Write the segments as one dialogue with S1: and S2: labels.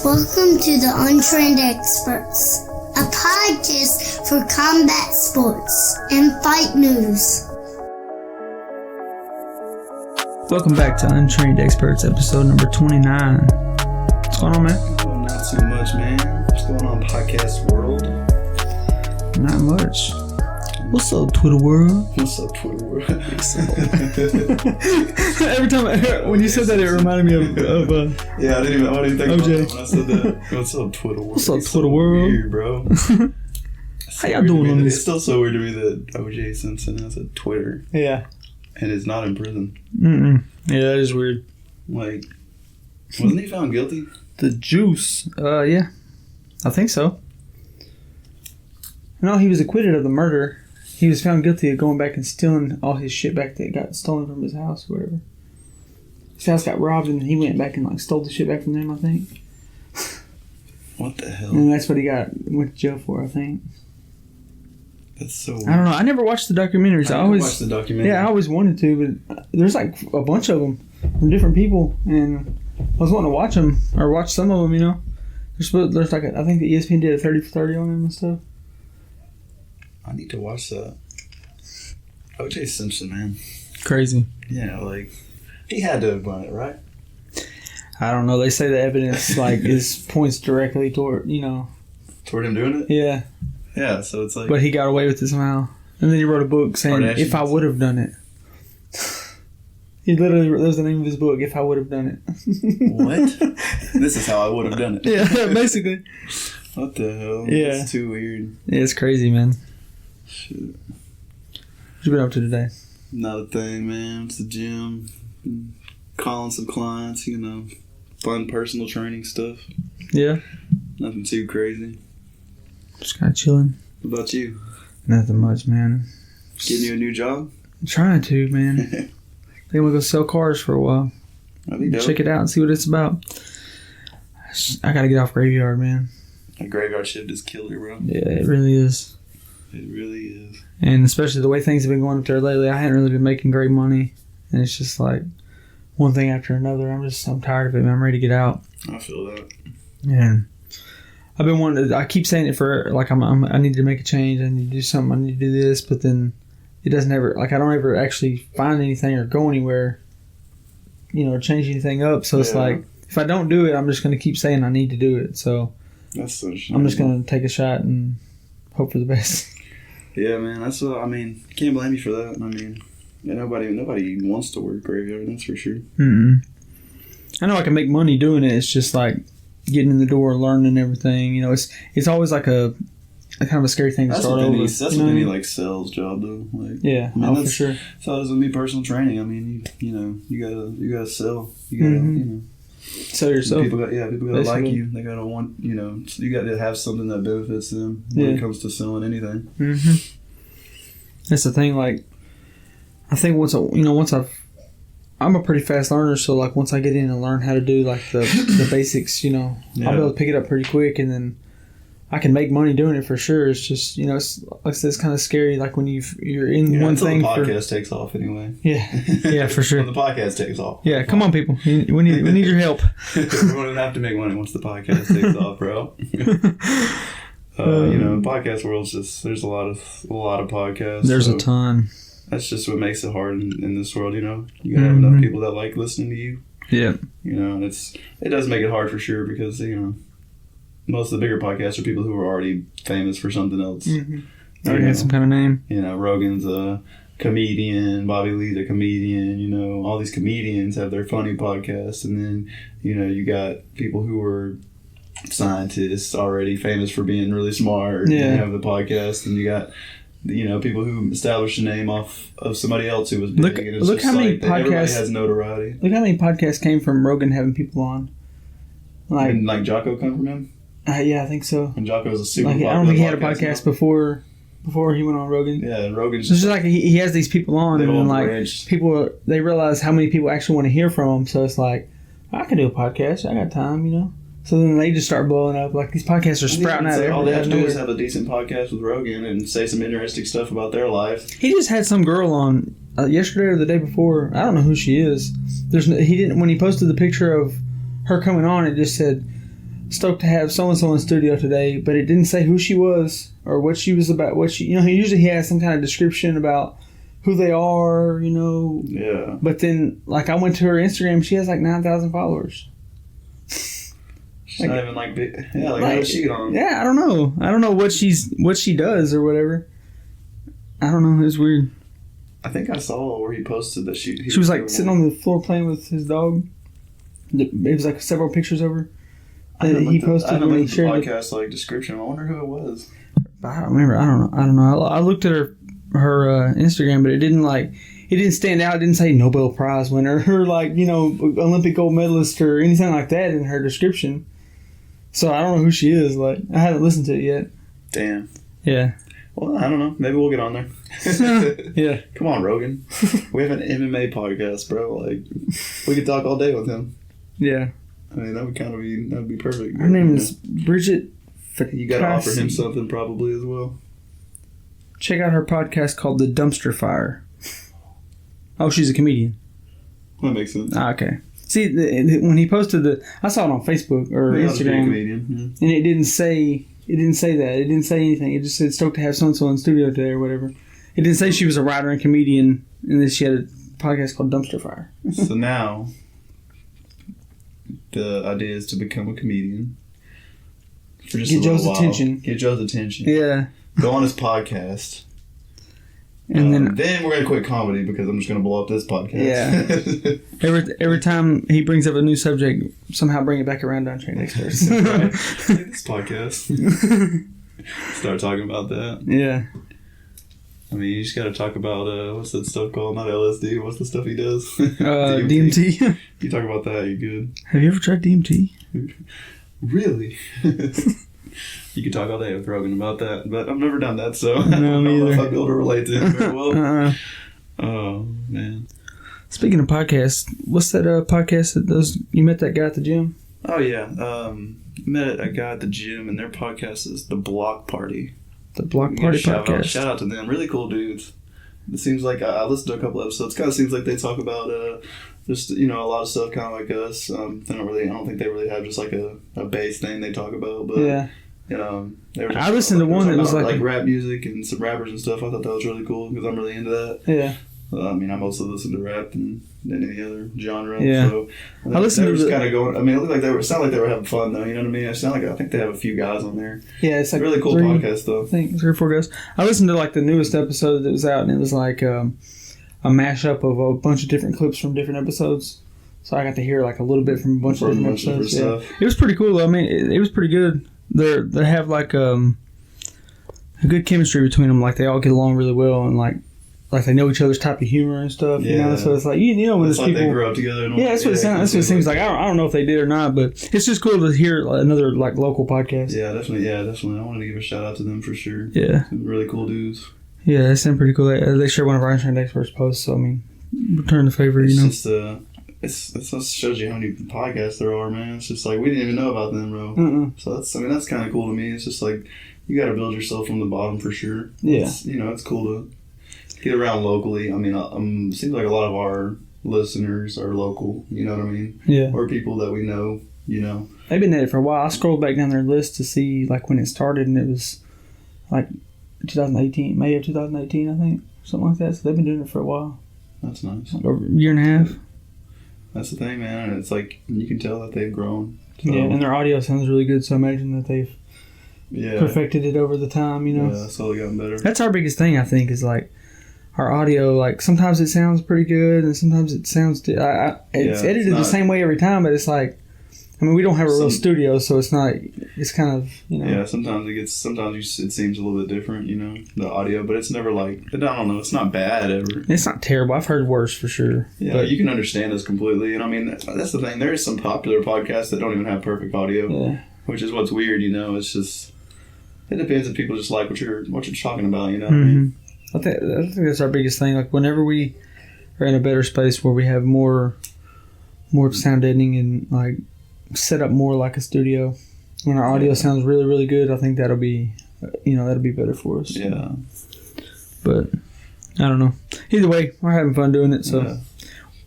S1: Welcome to the Untrained Experts, a podcast for combat sports and fight news.
S2: Welcome back to Untrained Experts, episode number 29. What's going on, man?
S3: Oh, not too much, man. What's going on, podcast world?
S2: Not much. What's up, Twitter world?
S3: What's up, Twitter world?
S2: Every time when you said that, it reminded me of
S3: yeah, I didn't think
S2: OJ.
S3: about that when I said that. What's up, Twitter world?
S2: What's up,
S3: It's
S2: Twitter
S3: so
S2: world?
S3: Weird, bro.
S2: How y'all doing on this?
S3: It's still so weird to me that OJ Simpson has a Twitter
S2: Yeah.
S3: and is not in prison.
S2: Yeah, that is weird.
S3: Like, wasn't he found guilty?
S2: The juice. Yeah. I think so. No, he was acquitted of the murder. He was found guilty of going back and stealing all his shit back that got stolen from his house or whatever. His house got robbed and he went back and stole the shit back from them, I think.
S3: What the hell?
S2: And that's what he went to jail for, I think.
S3: That's so weird.
S2: I don't know. I never watched the documentaries.
S3: I
S2: always
S3: watched the documentary.
S2: Yeah, I always wanted to, but there's like a bunch of them from different people, and I was wanting to watch them or watch some of them. You know, there's like I think the ESPN did a 30 for 30 on them and stuff.
S3: I need to watch that. OJ Simpson, man.
S2: Crazy.
S3: Yeah, like, he had to have done it, right?
S2: I don't know. They say the evidence points directly toward
S3: Toward him doing it?
S2: Yeah.
S3: Yeah, so it's like...
S2: But he got away with it somehow, and then he wrote a book saying if I would have done it. He literally that was the name of his book. If I would have done it.
S3: What? This is how I would have done it.
S2: Yeah, basically.
S3: What the hell?
S2: Yeah.
S3: It's too weird.
S2: Yeah, it's crazy, man.
S3: Shit.
S2: What you been up to today?
S3: Not a thing, man. It's the gym. Calling some clients, fun personal training stuff.
S2: Yeah.
S3: Nothing too crazy.
S2: Just kind of chilling.
S3: What about you?
S2: Nothing much, man.
S3: Getting you a new job?
S2: I'm trying to, man. I think I'm going to go sell cars for a while.
S3: That'd be dope.
S2: Check it out and see what it's about. I got to get off graveyard, man.
S3: A graveyard shift is killer, bro.
S2: Yeah, it really is.
S3: It really is.
S2: And especially the way things have been going up there lately, I hadn't really been making great money. And it's just like one thing after another. I'm tired of it, man. I'm ready to get out.
S3: I feel that.
S2: Yeah. I've been wanting to, I keep saying it for, like, I need to make a change. I need to do something. I need to do this. But then it doesn't ever, like, I don't ever actually find anything or go anywhere, or change anything up. So it's like, if I don't do it, I'm just going to keep saying I need to do it. So
S3: That's so shit.
S2: I'm just going to take a shot and hope for the best.
S3: Yeah, man. That's what, can't blame you for that. Yeah, nobody wants to work graveyard, that's for sure.
S2: I know I can make money doing it. It's just like getting in the door, learning everything. It's always like a kind of a scary thing to start over.
S3: That's what any like sales job though. Like,
S2: yeah, for sure.
S3: That's how it is with me, personal training. You gotta sell. You gotta
S2: sell yourself.
S3: People gotta like you. They gotta want So you got to have something that benefits them when it comes to selling anything.
S2: That's the thing. Like, I think I'm a pretty fast learner, so like once I get in and learn how to do like the basics, I'll be able to pick it up pretty quick, and then I can make money doing it for sure. It's just it's kind of scary. Like when you're in one thing.
S3: The podcast takes off anyway.
S2: Yeah, for sure.
S3: When the podcast takes off.
S2: Yeah, come on, people. We need your help.
S3: We won't have to make money once the podcast takes off, bro. The podcast world's just there's a lot of podcasts.
S2: There's a ton.
S3: That's just what makes it hard in this world, You gotta have enough people that like listening to you.
S2: Yeah.
S3: It does make it hard for sure because, most of the bigger podcasts are people who are already famous for something else.
S2: Already got some kind of name.
S3: Rogan's a comedian, Bobby Lee's a comedian, all these comedians have their funny podcasts, and then, you got people who are scientists already famous for being really smart and have the podcast, and you got people who established a name off of somebody else who was big.
S2: Look how many podcasts
S3: everybody has notoriety.
S2: Look how many podcasts came from Rogan having people on.
S3: Like Jocko come from him?
S2: Yeah, I think so.
S3: And Jocko was a super
S2: popular. I don't think he had a podcast before he went on Rogan.
S3: Yeah, and Rogan's
S2: just like he has these people on, and then like
S3: branched.
S2: people they realize how many people actually want to hear from him. So it's like, I can do a podcast. I got time, So then they just start blowing up. Like these podcasts are sprouting out.
S3: All they have to do is have a decent podcast with Rogan and say some interesting stuff about their lives.
S2: He just had some girl on yesterday or the day before. I don't know who she is. He didn't when he posted the picture of her coming on. It just said stoked to have so and so in studio today, but it didn't say who she was or what she was about. What she, usually he has some kind of description about who they are,
S3: Yeah.
S2: But then, like, I went to her Instagram. She has like 9,000 followers.
S3: She's not even like big. Yeah, like how is she on?
S2: Yeah, I don't know. I don't know what she does or whatever. I don't know. It's weird.
S3: I think I saw where he posted that she
S2: was like sitting on the floor playing with his dog. It was like several pictures of her. He posted when he shared
S3: the podcast like description. I wonder who it was.
S2: I don't remember. I don't know. I looked at her Instagram, but it didn't stand out. It didn't say Nobel Prize winner or like Olympic gold medalist or anything like that in her description. So I don't know who she is. Like, I haven't listened to it yet.
S3: Damn.
S2: Yeah.
S3: Well, I don't know. Maybe we'll get on there.
S2: Yeah.
S3: Come on, Rogan. We have an MMA podcast, bro. Like, we could talk all day with him.
S2: Yeah.
S3: I mean, that would be perfect.
S2: Her name is Bridget.
S3: You got to offer him something probably as well.
S2: Check out her podcast called The Dumpster Fire. Oh, she's a comedian.
S3: That makes sense.
S2: Okay. See, when he posted I saw it on Facebook or Instagram,
S3: comedian.
S2: And it didn't say that. It didn't say anything. It just said stoked to have so and so in studio today or whatever. It didn't say she was a writer and comedian, and then she had a podcast called Dumpster Fire.
S3: So now, the idea is to become a comedian. For just
S2: Get Joe's attention.
S3: Get Joe's attention.
S2: Yeah.
S3: Go on his podcast.
S2: And
S3: then we're going to quit comedy because I'm just going to blow up this podcast.
S2: Yeah. every time he brings up a new subject, somehow bring it back around on Train Experts.
S3: Right. This podcast. Start talking about that.
S2: Yeah.
S3: I mean, you just got to talk about, what's that stuff called? Not LSD. What's the stuff he does?
S2: DMT.
S3: You talk about that, you're good.
S2: Have you ever tried DMT?
S3: Really? You could talk all day with Rogan about that, but I've never done that, so I
S2: No,
S3: don't know
S2: either.
S3: if I'd be able to relate to him very well. Oh, man.
S2: Speaking of podcasts, what's that podcast that does? You met that guy at the gym?
S3: Oh, yeah. Met a guy at the gym, and their podcast is The Block Party.
S2: The Block Party Podcast.
S3: Shout out to them. Really cool dudes. It seems like I listened to a couple episodes. Kind of seems like they talk about just a lot of stuff, kind of like us. I don't think they really have just like a base thing they talk about. But
S2: Yeah.
S3: they were just,
S2: I listened to one that was like
S3: rap music and some rappers and stuff. I thought that was really cool because I'm really into that.
S2: Yeah.
S3: I mean, I mostly listen to rap than any other genre.
S2: Yeah.
S3: So
S2: I listened to
S3: kind of going. I mean, it looked like it sounded like they were having fun though. You know what I mean? I think they have a few guys on there.
S2: Yeah, it's like
S3: really cool podcast though.
S2: I think 3 or 4 guys. I listened to like the newest episode that was out, and it was like a mashup of a bunch of different clips from different episodes. So I got to hear like a little bit from a bunch of different episodes. Yeah. It was pretty cool though. I mean, it was pretty good. They have like a good chemistry between them. Like they all get along really well, and like they know each other's type of humor and stuff.
S3: Yeah.
S2: You know, so it's like when
S3: it's
S2: there's
S3: like
S2: people
S3: they grew up together.
S2: Yeah, that's what it sounds. That's what it seems like. I don't know if they did or not, but it's just cool to hear another like local podcast.
S3: Yeah, definitely. I wanted to give a shout out to them for sure.
S2: Yeah,
S3: some really cool dudes.
S2: Yeah, they sound pretty cool. They share one of our Untrained Experts posts, so I mean, return the favor.
S3: It's
S2: you know,
S3: just it just shows you how many podcasts there are, man. It's just like we didn't even know about them, bro. So that's kind of cool to me. It's just like you got to build yourself from the bottom for sure.
S2: Yeah,
S3: it's cool to get around locally. I mean, it seems like a lot of our listeners are local. You know what I mean?
S2: Yeah.
S3: Or people that we know. You know,
S2: they've been at it for a while. I scrolled back down their list to see like when it started, and it was like 2018, May of 2018, I think, something like that. So they've been doing it for a while.
S3: That's nice.
S2: Like over a year and a half.
S3: That's the thing, man. And it's like you can tell that they've grown. So.
S2: Yeah, and their audio sounds really good. So I imagine that they've perfected it over the time. You know,
S3: yeah, slowly gotten better.
S2: That's our biggest thing, I think, is like our audio. Like sometimes it sounds pretty good, and sometimes it sounds. It's edited the same way every time, but it's like. I mean, we don't have a real studio, so it's not. It's kind of, Yeah,
S3: sometimes it seems a little bit different, the audio, but it's never like I don't know. It's not bad ever.
S2: It's not terrible. I've heard worse for sure.
S3: Yeah, but you can understand us completely, and I mean that's the thing. There is some popular podcasts that don't even have perfect audio, which is what's weird. It's just it depends if people just like what you're talking about. You know what I mean?
S2: I think that's our biggest thing. Like whenever we are in a better space where we have more sound editing and like. Set up more like a studio. When our audio sounds really, really good, I think that'll be, that'll be better for us.
S3: Yeah.
S2: But I don't know. Either way, we're having fun doing it. So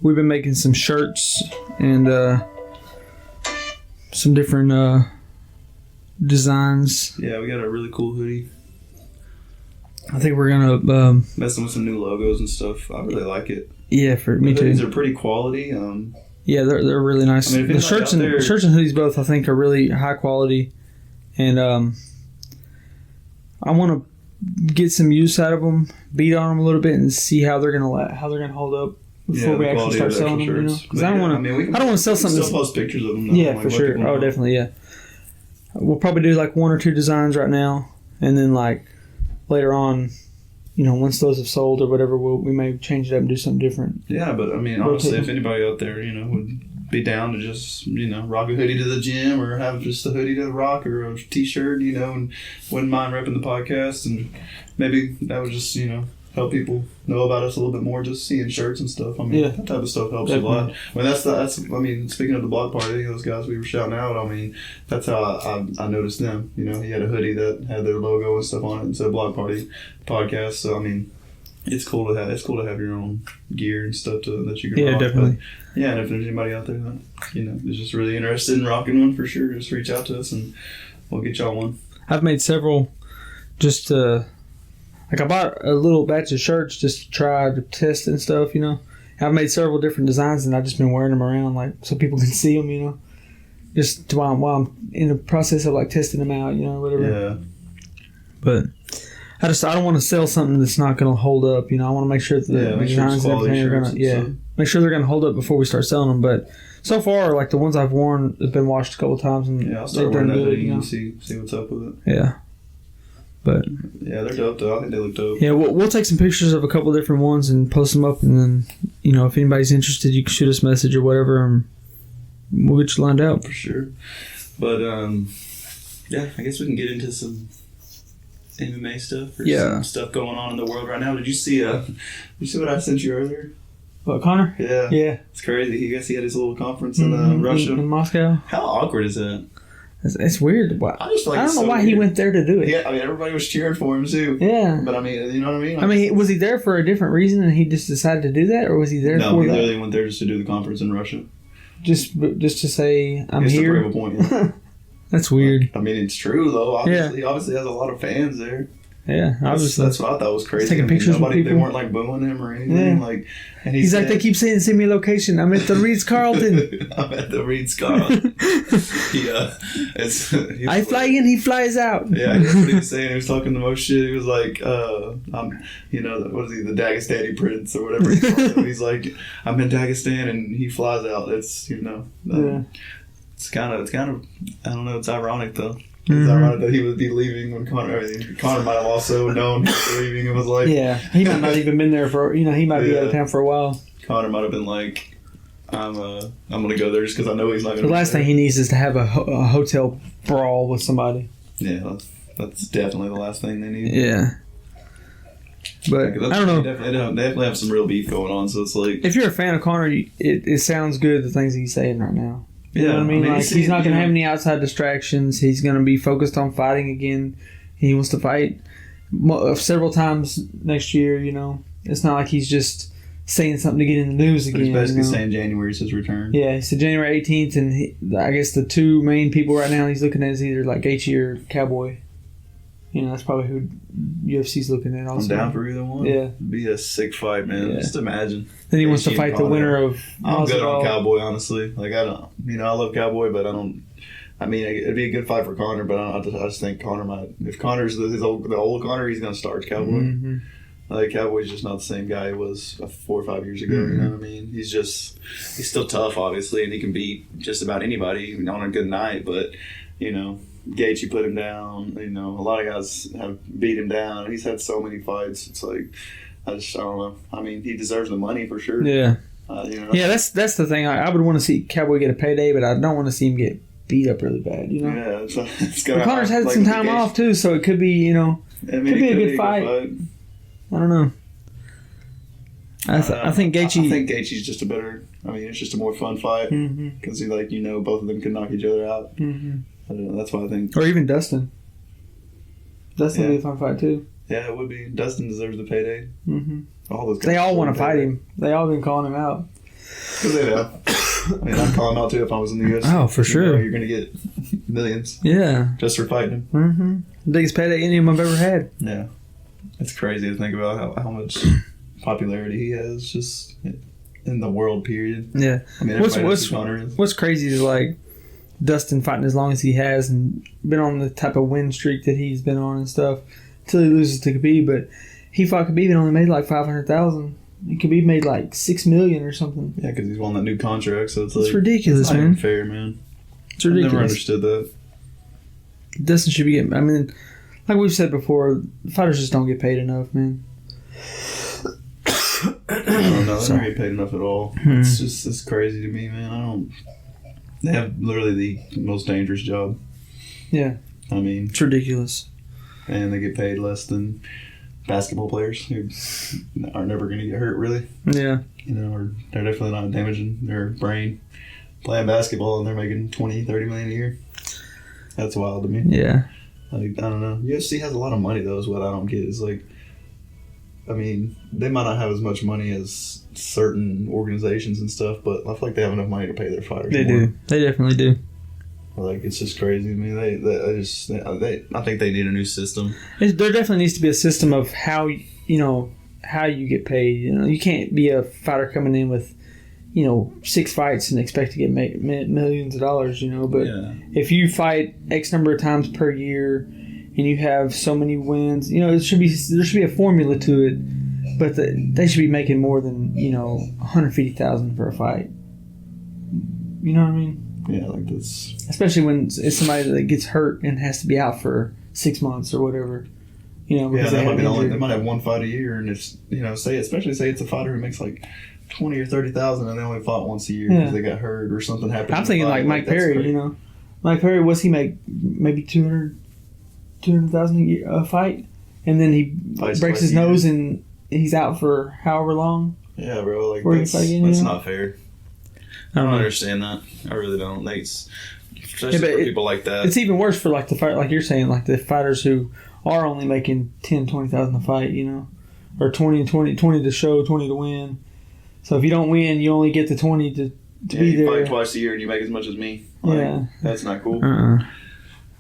S2: we've been making some shirts and some different designs.
S3: Yeah, we got a really cool hoodie.
S2: I think we're gonna
S3: messing with some new logos and stuff. I really like it.
S2: Yeah, for me too.
S3: These are pretty quality.
S2: Yeah, they're really nice.
S3: I mean,
S2: the shirts and hoodies both I think are really high quality, and I want to get some use out of them, beat on them a little bit, and see how they're gonna hold up before we actually start selling them. Because I don't want to. I don't want to sell something.
S3: Still post pictures of them.
S2: Yeah, for sure. Oh, definitely. Yeah. We'll probably do like 1 or 2 designs right now, and then like later on, once those have sold or whatever, we may change it up and do something different.
S3: Yeah, but I mean, honestly, if anybody out there, would be down to just, rock a hoodie to the gym or have just a hoodie to rock or a t-shirt, and wouldn't mind repping the podcast, and maybe that would just, help people know about us a little bit more, just seeing shirts and stuff. I mean, that type of stuff helps a lot. I mean, speaking of the block party, those guys we were shouting out, I mean, that's how I noticed them. He had a hoodie that had their logo and stuff on it and said block party podcast. So, I mean, it's cool to have your own gear and stuff that you can rock. Yeah, definitely. But, and if there's anybody out there that, is just really interested in rocking one, for sure, just reach out to us and we'll get y'all one.
S2: I've made several just I bought a little batch of shirts just to try to test and stuff, I've made several different designs and I've just been wearing them around so people can see them, just while I'm in the process of testing them out, whatever.
S3: Yeah.
S2: But I don't want to sell something that's not going to hold up, I want to make sure that the designs and everything are going to, make sure they're going to hold up before we start selling them. But so far, the ones I've worn have been washed a couple times and
S3: I'll start wearing that hoodie and see what's up with it.
S2: Yeah. But
S3: yeah, they're dope though. I think they look dope.
S2: Yeah, we'll take some pictures of a couple different ones and post them up, and then if anybody's interested, you can shoot us a message or whatever, and we'll get you lined out
S3: for sure. But yeah, I guess we can get into some MMA stuff or some stuff going on in the world right now. Did you see what I sent you earlier?
S2: What, Connor?
S3: Yeah.
S2: Yeah.
S3: It's crazy. I guess he had his little conference in Russia.
S2: In Moscow.
S3: How awkward is that?
S2: It's weird.
S3: I just
S2: I don't know why he went there to do it.
S3: Yeah, I mean, everybody was cheering for him too.
S2: Yeah.
S3: But I mean, you know what I mean?
S2: I mean, was he there for a different reason and he just decided to do that, or was he there for that?
S3: No, he literally went there just to do the conference in Russia.
S2: Just to say, I'm here?
S3: To prove a point, yeah.
S2: That's weird.
S3: I mean, it's true though. Obviously, he obviously has a lot of fans there.
S2: Yeah, obviously.
S3: That's what I thought was crazy.
S2: Taking pictures with people.
S3: They weren't booing him or anything.
S2: Yeah. And he's like, they keep saying, send me a location. I'm at the Ritz-Carlton.
S3: I'm at the Ritz-Carlton.
S2: I fly in, he flies out.
S3: Yeah, that's what he was saying. He was talking the most shit. He was like, I'm, what is he, the Dagestani prince or whatever he calls him. He's like, I'm in Dagestan and he flies out. It's, it's kind of, I don't know, it's ironic though. It's ironic that he would be leaving when Connor might have also known he was leaving and was like...
S2: Yeah, he might not even been there for... he might be out of town for a while.
S3: Connor might have been like, I'm going to go there just because I know he's not going to...
S2: The last thing he needs is to have a hotel brawl with somebody.
S3: Yeah, that's definitely the last thing they need.
S2: Yeah. But, I don't know.
S3: They definitely have some real beef going on, so it's like...
S2: If you're a fan of Connor, it sounds good, the things he's saying right now. You know what I mean? He's not going to have any outside distractions. He's going to be focused on fighting again. He wants to fight several times next year, It's not like he's just saying something to get in the news again.
S3: But he's basically saying January is his return.
S2: Yeah, he said January 18th, and I guess the two main people right now he's looking at is either Gaethje or Cowboy. That's probably who UFC's looking at also.
S3: I'm down for either one.
S2: Yeah.
S3: It'd be a sick fight, man. Yeah. Just imagine.
S2: Then he wants to fight the winner of...
S3: I'm good on Cowboy, honestly. I love Cowboy, but I don't... I mean, it'd be a good fight for Connor, but I just think Connor might... If Connor's the old Connor, he's going to start Cowboy. Mm-hmm. Cowboy's just not the same guy he was 4 or 5 years ago, you know what I mean? He's still tough, obviously, and he can beat just about anybody on a good night, but, Gaethje put him down. A lot of guys have beat him down. He's had so many fights. It's like, I don't know. I mean, he deserves the money for sure.
S2: Yeah. Yeah, that's the thing. I would want to see Cowboy get a payday, but I don't want to see him get beat up really bad.
S3: Yeah, it's got.
S2: Connor's had some time off too, so it could be could be a good fight. I don't know. I think Gaethje.
S3: I think Gaethje's just a better. I mean, it's just a more fun fight because both of them can knock each other out. Mm-hmm. I don't know, that's why I think.
S2: Or even Dustin. Dustin would be a fun fight too.
S3: Yeah, it would be. Dustin deserves the payday.
S2: Mm-hmm.
S3: All those guys.
S2: They all want to fight him. They all been calling him out.
S3: Because they have. I mean, I'd call him out too if I was in the UFC.
S2: Oh, for sure.
S3: You're going to get millions.
S2: Yeah.
S3: Just for fighting him.
S2: Mm-hmm. Biggest payday any of them I've ever had.
S3: Yeah. It's crazy to think about how much popularity he has just in the world, period.
S2: Yeah.
S3: I mean,
S2: what's crazy is like Dustin fighting as long as he has and been on the type of win streak that he's been on and stuff until he loses to Khabib. But he fought Khabib and only made like $500,000. Khabib made like $6 million or something.
S3: Yeah, because he's won that new contract, so it's like
S2: ridiculous,
S3: it's not
S2: man.
S3: even fair, man.
S2: It's ridiculous.
S3: I've never understood that.
S2: Dustin should be getting. I mean, like we've said before, fighters just don't get paid enough, man.
S3: I don't know. They don't get paid enough at all. It's crazy to me, man. They have literally the most dangerous job.
S2: Yeah.
S3: I mean,
S2: it's ridiculous.
S3: And they get paid less than basketball players who are never going to get hurt, really.
S2: Yeah.
S3: You know, or they're definitely not damaging their brain playing basketball, and they're making $20-30 million a year. That's wild to me.
S2: Yeah.
S3: Like, I don't know. UFC has a lot of money, though, is what I don't get. It's like, I mean, they might not have as much money as certain organizations and stuff, but I feel like they have enough money to pay their fighters.
S2: They
S3: more.
S2: do. They definitely do.
S3: Like, it's just crazy to me. I think they need a new system.
S2: There definitely needs to be a system of how you get paid. You know, you can't be a fighter coming in with 6 fights and expect to get millions of dollars. You know, but if you fight X number of times per year and you have so many wins, there should be a formula to it. But they should be making more than $150,000 for a fight. You know what I mean?
S3: Yeah, like this.
S2: Especially when it's somebody that gets hurt and has to be out for 6 months or whatever. Because
S3: they might have one fight a year, and it's say it's a fighter who makes like $20,000 or $30,000, and they only fought once a year because they got hurt or something happened.
S2: I'm thinking like Mike Perry. Mike Perry, what's he make? Maybe $200,000 a year a fight, and then he breaks his nose and he's out for however long.
S3: Yeah, bro. Like that's not fair. I don't understand that. I really don't. Especially for people like that.
S2: It's even worse for like the fight, like you're saying, like the fighters who are only making $10,000-$20,000 a fight, or 20 to show, 20 to win. So if you don't win, you only get the 20 to be there.
S3: You fight twice a year and you make as much as me. That's not cool.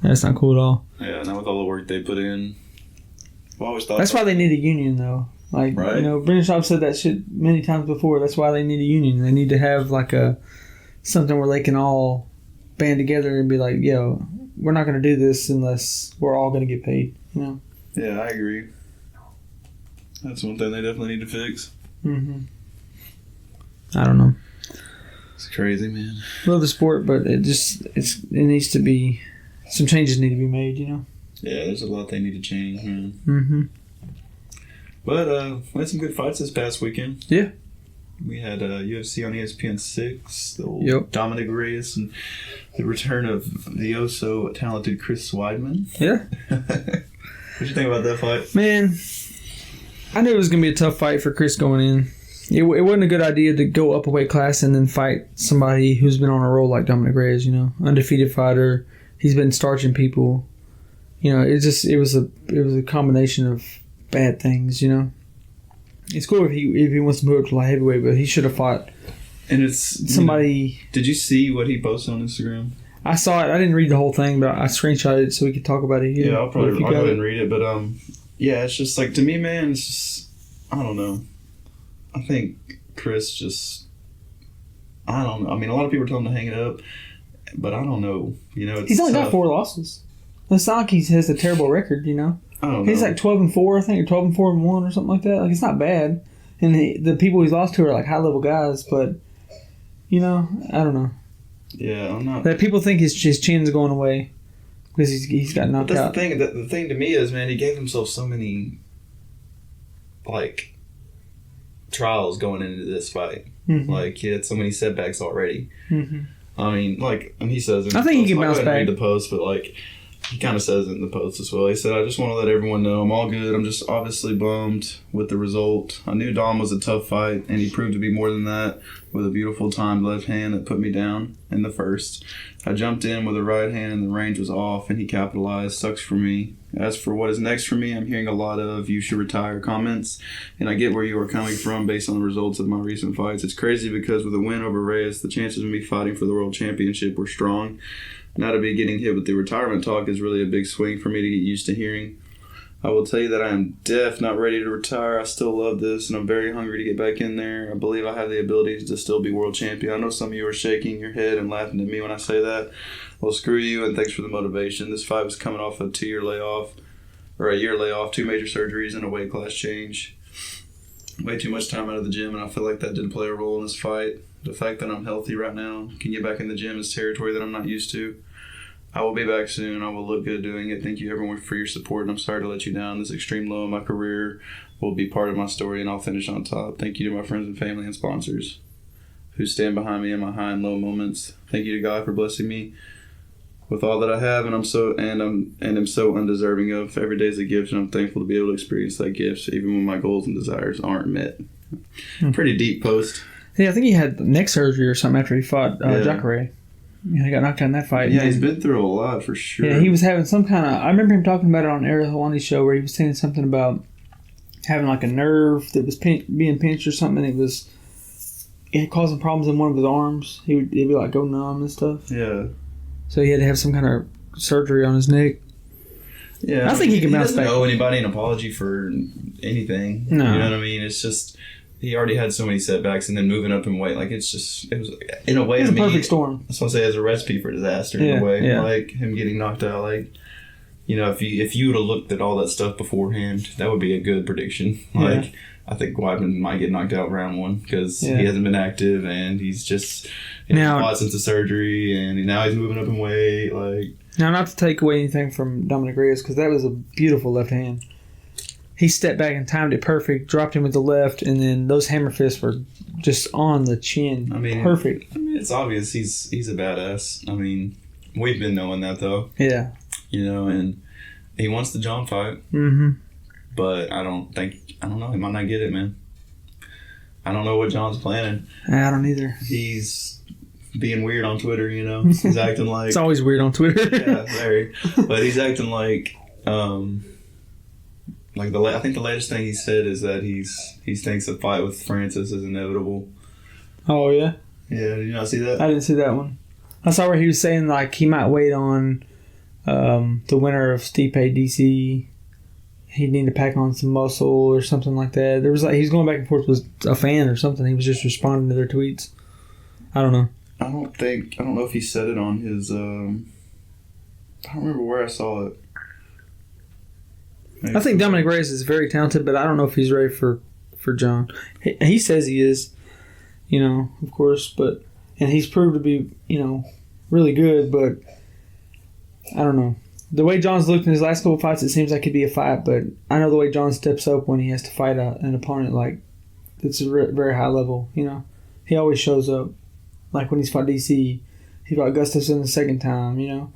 S2: That's not cool at all.
S3: Yeah, not with all the work they put in. I've always thought
S2: that's why they need a union, though. Like,
S3: right?
S2: Brendan Schaub said that shit many times before. That's why they need a union. They need to have like something where they can all band together and be like, yo, we're not going to do this unless we're all going to get paid.
S3: Yeah, I agree. That's one thing they definitely need to fix.
S2: Mm-hmm. I don't know.
S3: It's crazy, man.
S2: Love the sport, but it needs to be, some changes need to be made,
S3: Yeah, there's a lot they need to change, man.
S2: Mm-hmm.
S3: But we had some good fights this past weekend.
S2: Yeah.
S3: We had UFC on ESPN 6, the old Dominic Reyes, and the return of the oh-so-talented Chris Weidman.
S2: Yeah.
S3: What you think about that fight?
S2: Man, I knew it was going to be a tough fight for Chris going in. It wasn't a good idea to go up a weight class and then fight somebody who's been on a roll like Dominic Reyes, undefeated fighter. He's been starching people. It was a combination of bad things, It's cool if he wants to move up to light heavyweight, but he should have fought.
S3: And it's
S2: somebody.
S3: Did you see what he posted on Instagram?
S2: I saw it. I didn't read the whole thing, but I screenshotted it so we could talk about it here.
S3: Yeah, I'll go ahead and read it. But it's just like, to me, man, it's just, I don't know. I think Chris just, I don't know. I mean, a lot of people tell him to hang it up, but I don't know.
S2: He's only got 4 losses. It's not like he has a terrible record,
S3: I don't know.
S2: He's like 12-4, I think, or 12-4-1 or something like that. Like, it's not bad. And the people he's lost to are like high level guys, but I don't know.
S3: Yeah, I'm not.
S2: That people think his chin's going away because he's got knocked out.
S3: That's the thing. The thing to me is, man, he gave himself so many trials going into this fight.
S2: Mm-hmm.
S3: Like, he had so many setbacks already.
S2: Mm-hmm.
S3: I mean, and he says,
S2: I think he can bounce back.
S3: Read the post, but he kind of says it in the post as well. He said, "I just want to let everyone know I'm all good. I'm just obviously bummed with the result. I knew Dom was a tough fight, and he proved to be more than that with a beautiful timed left hand that put me down in the first. I jumped in with a right hand, and the range was off, and he capitalized. Sucks for me. As for what is next for me, I'm hearing a lot of 'you should retire' comments, and I get where you are coming from based on the results of my recent fights. It's crazy because with a win over Reyes, the chances of me fighting for the world championship were strong. Now to be getting hit with the retirement talk is really a big swing for me to get used to hearing. I will tell you that I am not ready to retire. I still love this, and I'm very hungry to get back in there. I believe I have the ability to still be world champion. I know some of you are shaking your head and laughing at me when I say that. Well, screw you, and thanks for the motivation. This fight was coming off a year layoff, 2 major surgeries, and a weight class change. Way too much time out of the gym, and I feel like that did play a role in this fight. The fact that I'm healthy right now, can get back in the gym, is territory that I'm not used to. I will be back soon. I will look good doing it. Thank you, everyone, for your support, and I'm sorry to let you down. This extreme low in my career will be part of my story, and I'll finish on top. Thank you to my friends and family and sponsors who stand behind me in my high and low moments. Thank you to God for blessing me with all that I have, and I'm so undeserving of. Every day is a gift, and I'm thankful to be able to experience that gift, even when my goals and desires aren't met." Pretty deep post.
S2: Yeah, I think he had neck surgery or something after he fought Jacare. Yeah, he got knocked out in that fight.
S3: Yeah, he's been through a lot for sure.
S2: Yeah, he was having some kind of... I remember him talking about it on Ariel Helwani's show where he was saying something about having like a nerve that was being pinched or something. It was causing problems in one of his arms. He'd be like go numb and stuff.
S3: Yeah.
S2: So he had to have some kind of surgery on his neck.
S3: Yeah.
S2: I think he can bounce back.
S3: He doesn't owe anybody an apology for anything.
S2: No.
S3: You know what I mean? It's just... He already had so many setbacks, and then moving up in weight, like it was in a way.
S2: It's a perfect storm.
S3: I just want to say, as a recipe for disaster in a way, like him getting knocked out. Like, you know, if you would have looked at all that stuff beforehand, that would be a good prediction. Like, I think Weidman might get knocked out round 1 because he hasn't been active, and he's just fought since the surgery, and now he's moving up in weight. Like,
S2: now, not to take away anything from Dominic Reyes, because that was a beautiful left hand. He stepped back and timed it perfect, dropped him with the left, and then those hammer fists were just on the chin. I mean, perfect.
S3: I mean, it's obvious he's a badass. I mean, we've been knowing that, though.
S2: Yeah.
S3: You know, and he wants the John fight.
S2: Mm-hmm.
S3: But I don't know. He might not get it, man. I don't know what John's planning.
S2: I don't either.
S3: He's being weird on Twitter, you know. He's acting like...
S2: It's always weird on Twitter.
S3: Yeah, very. But he's acting like... I think the latest thing he said is that he thinks a fight with Francis is inevitable.
S2: Oh, yeah?
S3: Yeah, did you not see that?
S2: I didn't see that one. I saw where he was saying, like, he might wait on the winner of Stipe DC. He'd need to pack on some muscle or something like that. There was he was going back and forth with a fan or something. He was just responding to their tweets. I don't know.
S3: I don't know if he said it on his, I don't remember where I saw it.
S2: I think Dominic Reyes is very talented, but I don't know if he's ready for John. He says he is, you know, of course, and he's proved to be, you know, really good, but I don't know. The way John's looked in his last couple fights, it seems like it'd be a fight, but I know the way John steps up when he has to fight an opponent like that's a very high level, you know. He always shows up. Like when he's fought DC, he fought Gustafsson the second time, you know.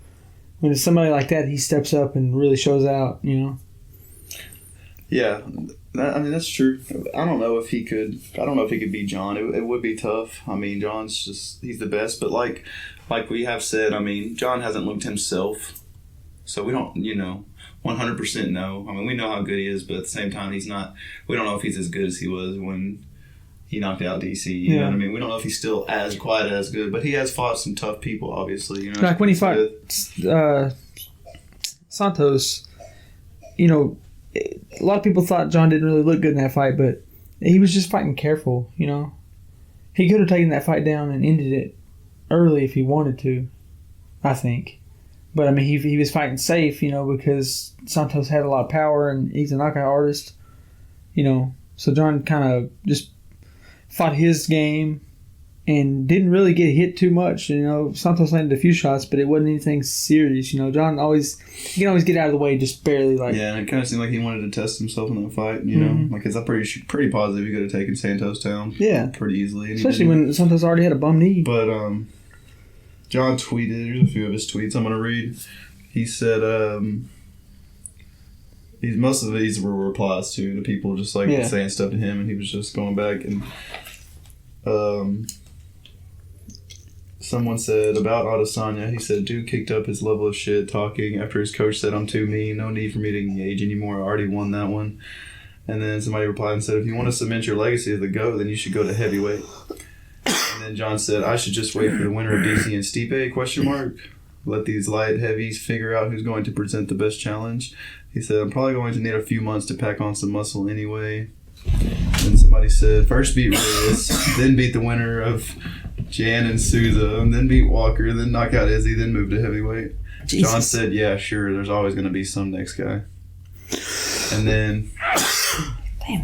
S2: When it's somebody like that, he steps up and really shows out, you know.
S3: Yeah, I mean, that's true. I don't know if he could beat John. It would be tough. I mean, he's the best. But like we have said, I mean, John hasn't looked himself. So we don't, 100% know. I mean, we know how good he is, but at the same time, we don't know if he's as good as he was when he knocked out DC. You know what I mean? We don't know if he's still quite as good, but he has fought some tough people, obviously. You know,
S2: like when he fought Santos, a lot of people thought John didn't really look good in that fight, but he was just fighting careful, you know. He could have taken that fight down and ended it early if he wanted to, I think. But, I mean, he was fighting safe, because Santos had a lot of power and he's a knockout artist, So John kind of just fought his game and didn't really get hit too much. Santos landed a few shots, but it wasn't anything serious. John can always get out of the way just barely.
S3: Yeah, and it kind of seemed like he wanted to test himself in that fight. Because I'm pretty positive he could have taken Santos down.
S2: Yeah,
S3: pretty easily,
S2: especially when Santos already had a bum knee.
S3: But John tweeted. Here's a few of his tweets I'm going to read. he said most of these were replies to the people just like saying stuff to him, and he was just going back and someone said about Adesanya, he said, dude kicked up his level of shit talking after his coach said I'm too mean, no need for me to engage anymore, I already won that one. And then somebody replied and said, if you want to cement your legacy as the GOAT, then you should go to heavyweight. And then John said, I should just wait for the winner of DC and Stipe, ? Let these light heavies figure out who's going to present the best challenge. He said, I'm probably going to need a few months to pack on some muscle anyway. And somebody said, first beat Reyes, then beat the winner of Jan and Souza, and then beat Walker, then knock out Izzy, then move to heavyweight. Jesus. John said, yeah, sure, there's always going to be some next guy. And then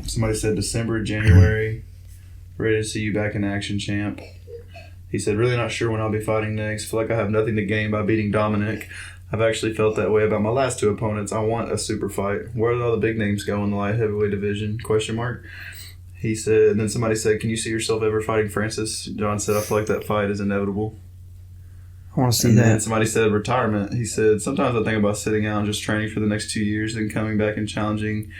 S3: somebody said December, January, ready to see you back in action, champ. He said, really not sure when I'll be fighting next. Feel like I have nothing to gain by beating Dominic. I've actually felt that way about my last two opponents. I want a super fight. Where did all the big names go in the light heavyweight division? ? He said, and then somebody said, can you see yourself ever fighting Francis? John said, I feel like that fight is inevitable.
S2: I want to see
S3: and
S2: that.
S3: Then somebody said retirement. He said, sometimes I think about sitting out and just training for the next 2 years and coming back and challenging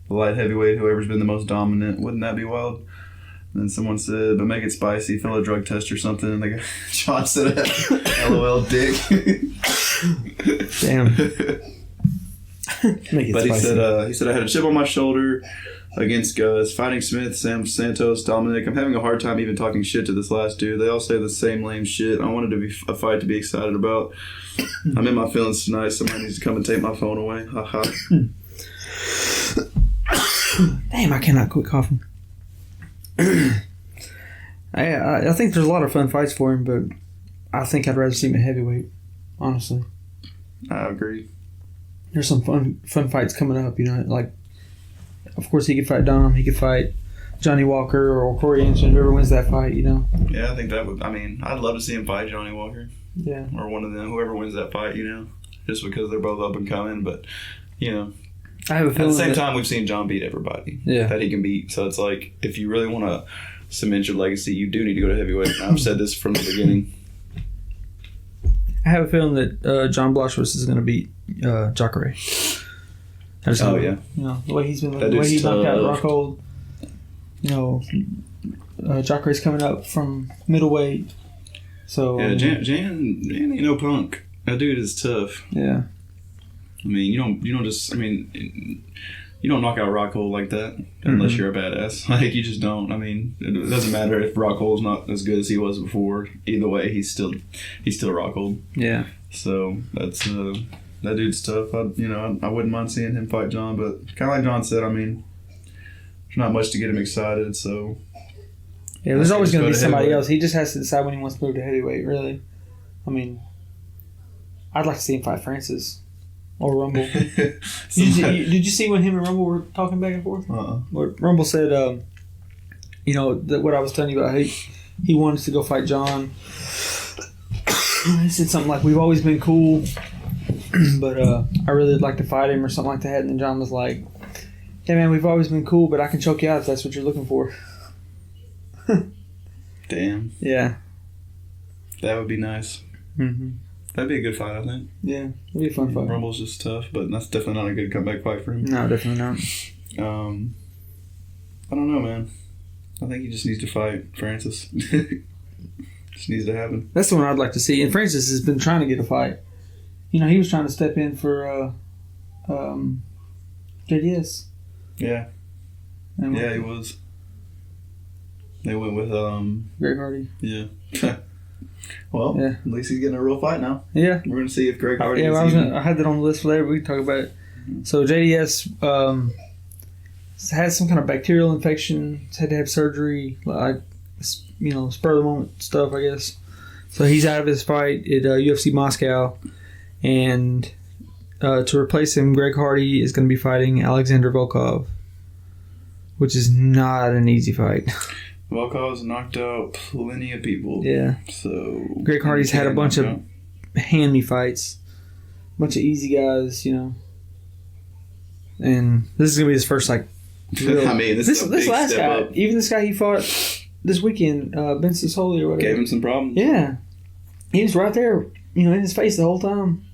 S3: the light heavyweight, whoever's been the most dominant. Wouldn't that be wild? And then someone said, but make it spicy, fill a drug test or something. And like John said, LOL, dick.
S2: Damn.
S3: But he said I had a chip on my shoulder against Gus, fighting Smith, Sam Santos, Dominic. I'm having a hard time even talking shit to this last dude. They all say the same lame shit. I wanted to be a fight to be excited about. I'm in my feelings tonight. Somebody needs to come and take my phone away. Haha.
S2: Damn, I cannot quit coughing. I think there's a lot of fun fights for him, but I think I'd rather see him at heavyweight, honestly.
S3: I agree.
S2: There's some fun fights coming up, you know, like, of course he could fight Dom, he could fight Johnny Walker or Corey Anderson, whoever wins that fight, you know.
S3: Yeah, I think that would, I'd love to see him fight Johnny Walker.
S2: Yeah.
S3: Or one of them, whoever wins that fight, you know, just because they're both up and coming, but, you know.
S2: I have a feeling
S3: at the same time, we've seen John beat everybody that he can beat. So it's like, if you really want to cement your legacy, you do need to go to heavyweight. And I've said this from the beginning.
S2: I have a feeling that John Blachowicz is going to beat Jacare.
S3: Oh, yeah.
S2: You know, the way he's been, the way he knocked out Rockhold. You know, Jacare's coming up from middleweight. So
S3: yeah, Jan ain't no punk. That dude is tough.
S2: Yeah.
S3: I mean, you don't just, you don't knock out Rockhold like that unless you're a badass. Like, you just don't. I mean, it doesn't matter if Rockhold's not as good as he was before. Either way, he's still Rockhold.
S2: Yeah.
S3: So that's that dude's tough. I wouldn't mind seeing him fight John, but kind of like John said, there's not much to get him excited. So
S2: yeah, there's always going to be somebody else. He just has to decide when he wants to move to heavyweight. Really, I'd like to see him fight Francis. Or Rumble. Did you see when him and Rumble were talking back and forth? Where Rumble said, what I was telling you about, he wanted to go fight John. He said something like, we've always been cool, but I really would like to fight him or something like that. And then John was like, hey man, we've always been cool, but I can choke you out if that's what you're looking for.
S3: Damn.
S2: Yeah.
S3: That would be nice. Mm-hmm. That'd be a good fight, I think.
S2: Yeah, it'd be a fun fight.
S3: Rumble's just tough, but that's definitely not a good comeback fight for him.
S2: No, definitely not.
S3: I don't know, man. I think he just needs to fight Francis. Just needs to happen.
S2: That's the one I'd like to see. And Francis has been trying to get a fight. You know, he was trying to step in for JDS.
S3: Yeah. Yeah, he was. They went with
S2: Greg Hardy.
S3: Yeah. Well, yeah. At least he's getting a real fight now.
S2: Yeah.
S3: We're going to see if Greg Hardy
S2: I had that on the list for later. We can talk about it. Mm-hmm. So JDS had some kind of bacterial infection. Had to have surgery. Spur of the moment stuff, I guess. So he's out of his fight at UFC Moscow. And to replace him, Greg Hardy is going to be fighting Alexander Volkov, which is not an easy fight.
S3: Volkov's knocked out plenty of people.
S2: Yeah.
S3: So
S2: Greg Hardy's had a bunch of hand-me fights. A bunch of easy guys, you know. And this is going to be his first, real... this last guy, up. Even this guy he fought this weekend, Ben Sisoli or whatever.
S3: Gave him some problems.
S2: Yeah. He was right there, in his face the whole time.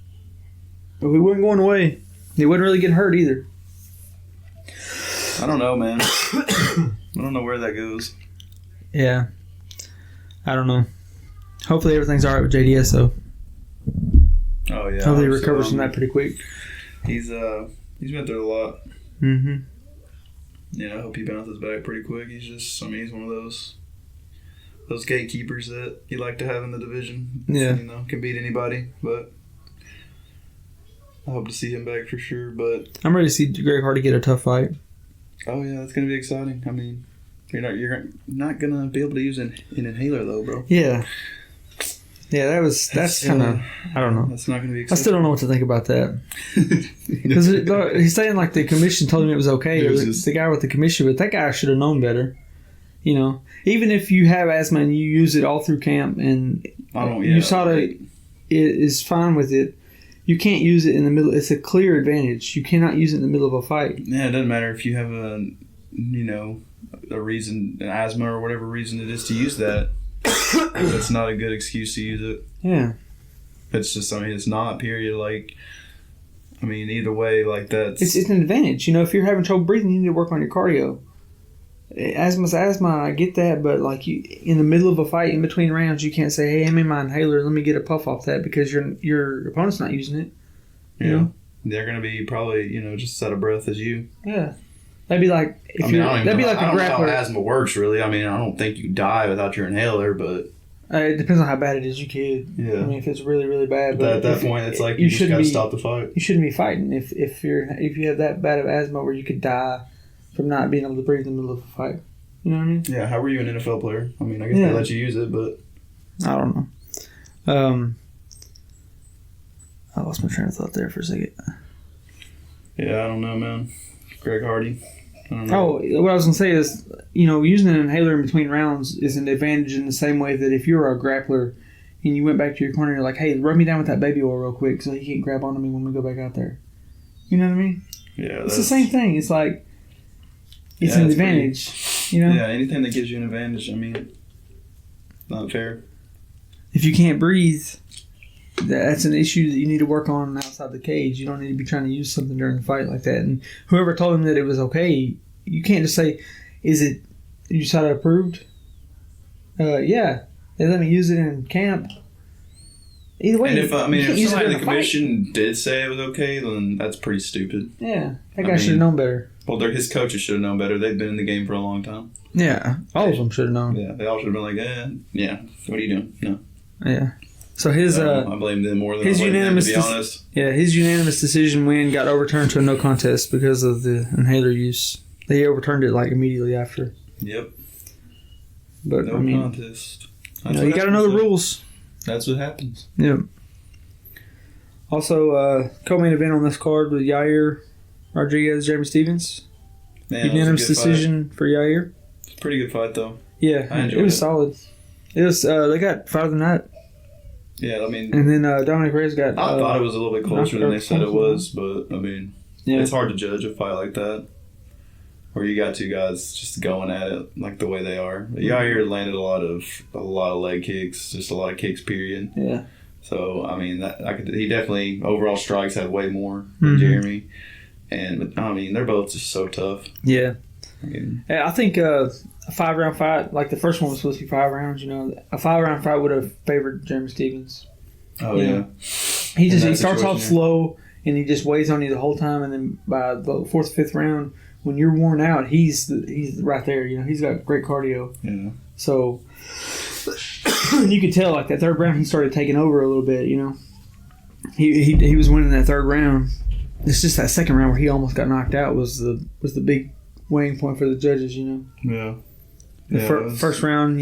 S2: he wasn't going away. He wasn't really getting hurt either.
S3: I don't know, man. I don't know where that goes.
S2: Yeah. I don't know. Hopefully everything's all right with JDS, though.
S3: Oh, yeah.
S2: Hopefully he recovers from that pretty quick.
S3: He's been through a lot.
S2: Mm-hmm.
S3: I hope he bounces back pretty quick. He's one of those gatekeepers that you like to have in the division.
S2: Yeah.
S3: Can beat anybody, but I hope to see him back for sure. But
S2: I'm ready to see Greg Hardy get a tough fight.
S3: Oh yeah, it's gonna be exciting. I mean, you're not gonna be able to use an inhaler though, bro.
S2: Yeah. Yeah, that's kind of I don't know.
S3: That's not gonna be exciting.
S2: I still don't know what to think about that. Because he's saying like the commission told him it was okay, or the guy with the commission, but that guy should have known better. Even if you have asthma and you use it all through camp, and USADA is fine with it. You can't use it in the middle. It's a clear advantage. You cannot use it in the middle of a fight.
S3: Yeah, it doesn't matter if you have a reason, an asthma or whatever reason it is to use that. That's not a good excuse to use it.
S2: Yeah.
S3: It's just, it's not, period. Either way, that's...
S2: It's an advantage. If you're having trouble breathing, you need to work on your cardio. Asthma's asthma, I get that, but in the middle of a fight, in between rounds, you can't say, "Hey, hand me my inhaler, let me get a puff off that," because your opponent's not using it. You know?
S3: They're gonna be probably just out of breath as you.
S2: Yeah, that'd be like
S3: I don't know how asthma works really. I don't think you die without your inhaler, but
S2: it depends on how bad it is. You could.
S3: Yeah.
S2: If it's really really bad, but
S3: at that point, it's like you just gotta stop the fight.
S2: You shouldn't be fighting if you have that bad of asthma where you could die from not being able to breathe in the middle of a fight. You know what I mean?
S3: Yeah, how were you an NFL player? I guess they let you use it, but...
S2: I don't know. I lost my train of thought there for a second.
S3: Yeah, I don't know, man. Greg Hardy. I don't know.
S2: Oh, what I was going to say is, using an inhaler in between rounds is an advantage in the same way that if you're a grappler and you went back to your corner and you're like, "Hey, rub me down with that baby oil real quick so he can't grab onto me when we go back out there." You know what I mean?
S3: Yeah,
S2: it's the same thing. It's like... It's an advantage,
S3: Yeah, anything that gives you an advantage, not fair.
S2: If you can't breathe, that's an issue that you need to work on outside the cage. You don't need to be trying to use something during the fight like that. And whoever told him that it was okay, you can't just say, "Is it USADA approved?" Yeah, they let me use it in camp. Either way,
S3: and if somebody in the commission did say it was okay, then that's pretty stupid.
S2: Yeah, that guy should have known better.
S3: Well, his coaches should have known better. They've been in the game for a long time.
S2: Yeah, all of them should have known.
S3: Yeah, they all should have been like, yeah, what are you doing? No.
S2: Yeah. So his
S3: I blame them more than I blame them, to be honest.
S2: Yeah, his unanimous decision win got overturned to a no contest because of the inhaler use. They overturned it immediately after.
S3: Yep.
S2: But
S3: no contest.
S2: You got to know the rules.
S3: That's what happens.
S2: Yep. Also, co-main event on this card with Yair Rodriguez, Jeremy Stevens.
S3: Man,
S2: unanimous decision for Yair.
S3: It's a pretty good fight, though.
S2: Yeah, it was solid. It was. They got fight of the night.
S3: Yeah,
S2: And then Dominic Reyes got...
S3: I thought it was a little bit closer than they said it was, but, it's hard to judge a fight like that. Where you got two guys just going at it the way they are. Yair landed a lot of leg kicks, just a lot of kicks, period.
S2: Yeah.
S3: So, he definitely, overall strikes had way more than Jeremy. And, they're both just so tough.
S2: Yeah. I think a 5-round fight, the first one was supposed to be 5 rounds, a 5-round fight would have favored Jeremy Stevens.
S3: Oh, yeah.
S2: He starts off slow, and he just weighs on you the whole time, and then by the 4th, 5th round, when you're worn out, he's right there, he's got great cardio.
S3: Yeah.
S2: So, you could tell, that 3rd round, he started taking over a little bit, He was winning that 3rd round. It's just that 2nd round where he almost got knocked out was the big weighing point for the judges,
S3: Yeah.
S2: The first round,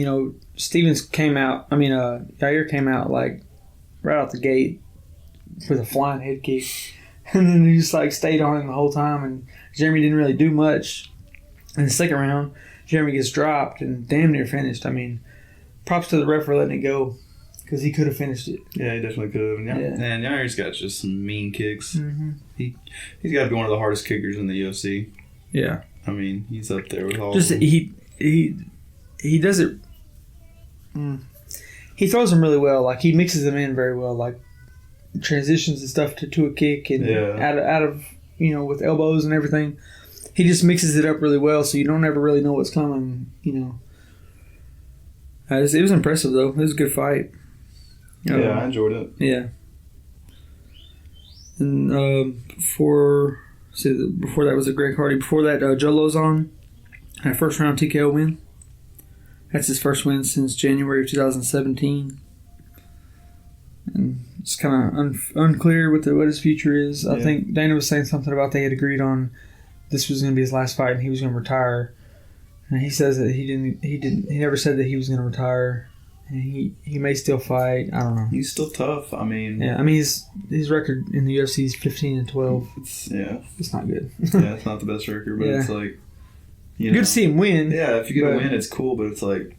S2: Stevens came out. Yair came out right out the gate with a flying head kick, and then he just stayed on him the whole time. And Jeremy didn't really do much. In the 2nd round, Jeremy gets dropped and damn near finished. Props to the ref for letting it go because he could have finished it.
S3: Yeah, he definitely could have.
S2: Yeah.
S3: And Yair's got just some mean kicks.
S2: Mm-hmm.
S3: He's got to be one of the hardest kickers in the UFC.
S2: Yeah.
S3: He's up there with all.
S2: Just
S3: of them.
S2: He does it. He throws them really well. He mixes them in very well. transitions and stuff to a kick and
S3: Yeah.
S2: out of with elbows and everything. He just mixes it up really well, so you don't ever really know what's coming. It was impressive though. It was a good fight.
S3: Yeah, I enjoyed it.
S2: Yeah. And before that was a Greg Hardy. Before that, Joe Lozon had a first round TKO win. That's his first win since January of 2017. And it's kind of unclear what his future is. I think Dana was saying something about they had agreed on this was going to be his last fight and he was going to retire. And he says that he never said that he was going to retire. And he may still fight. I don't know.
S3: He's still tough. I mean,
S2: his record in the UFC is 15-12. It's not good.
S3: Yeah, it's not the best record, but it's like
S2: good to see him win.
S3: Yeah, if you get a win, it's cool, but it's like,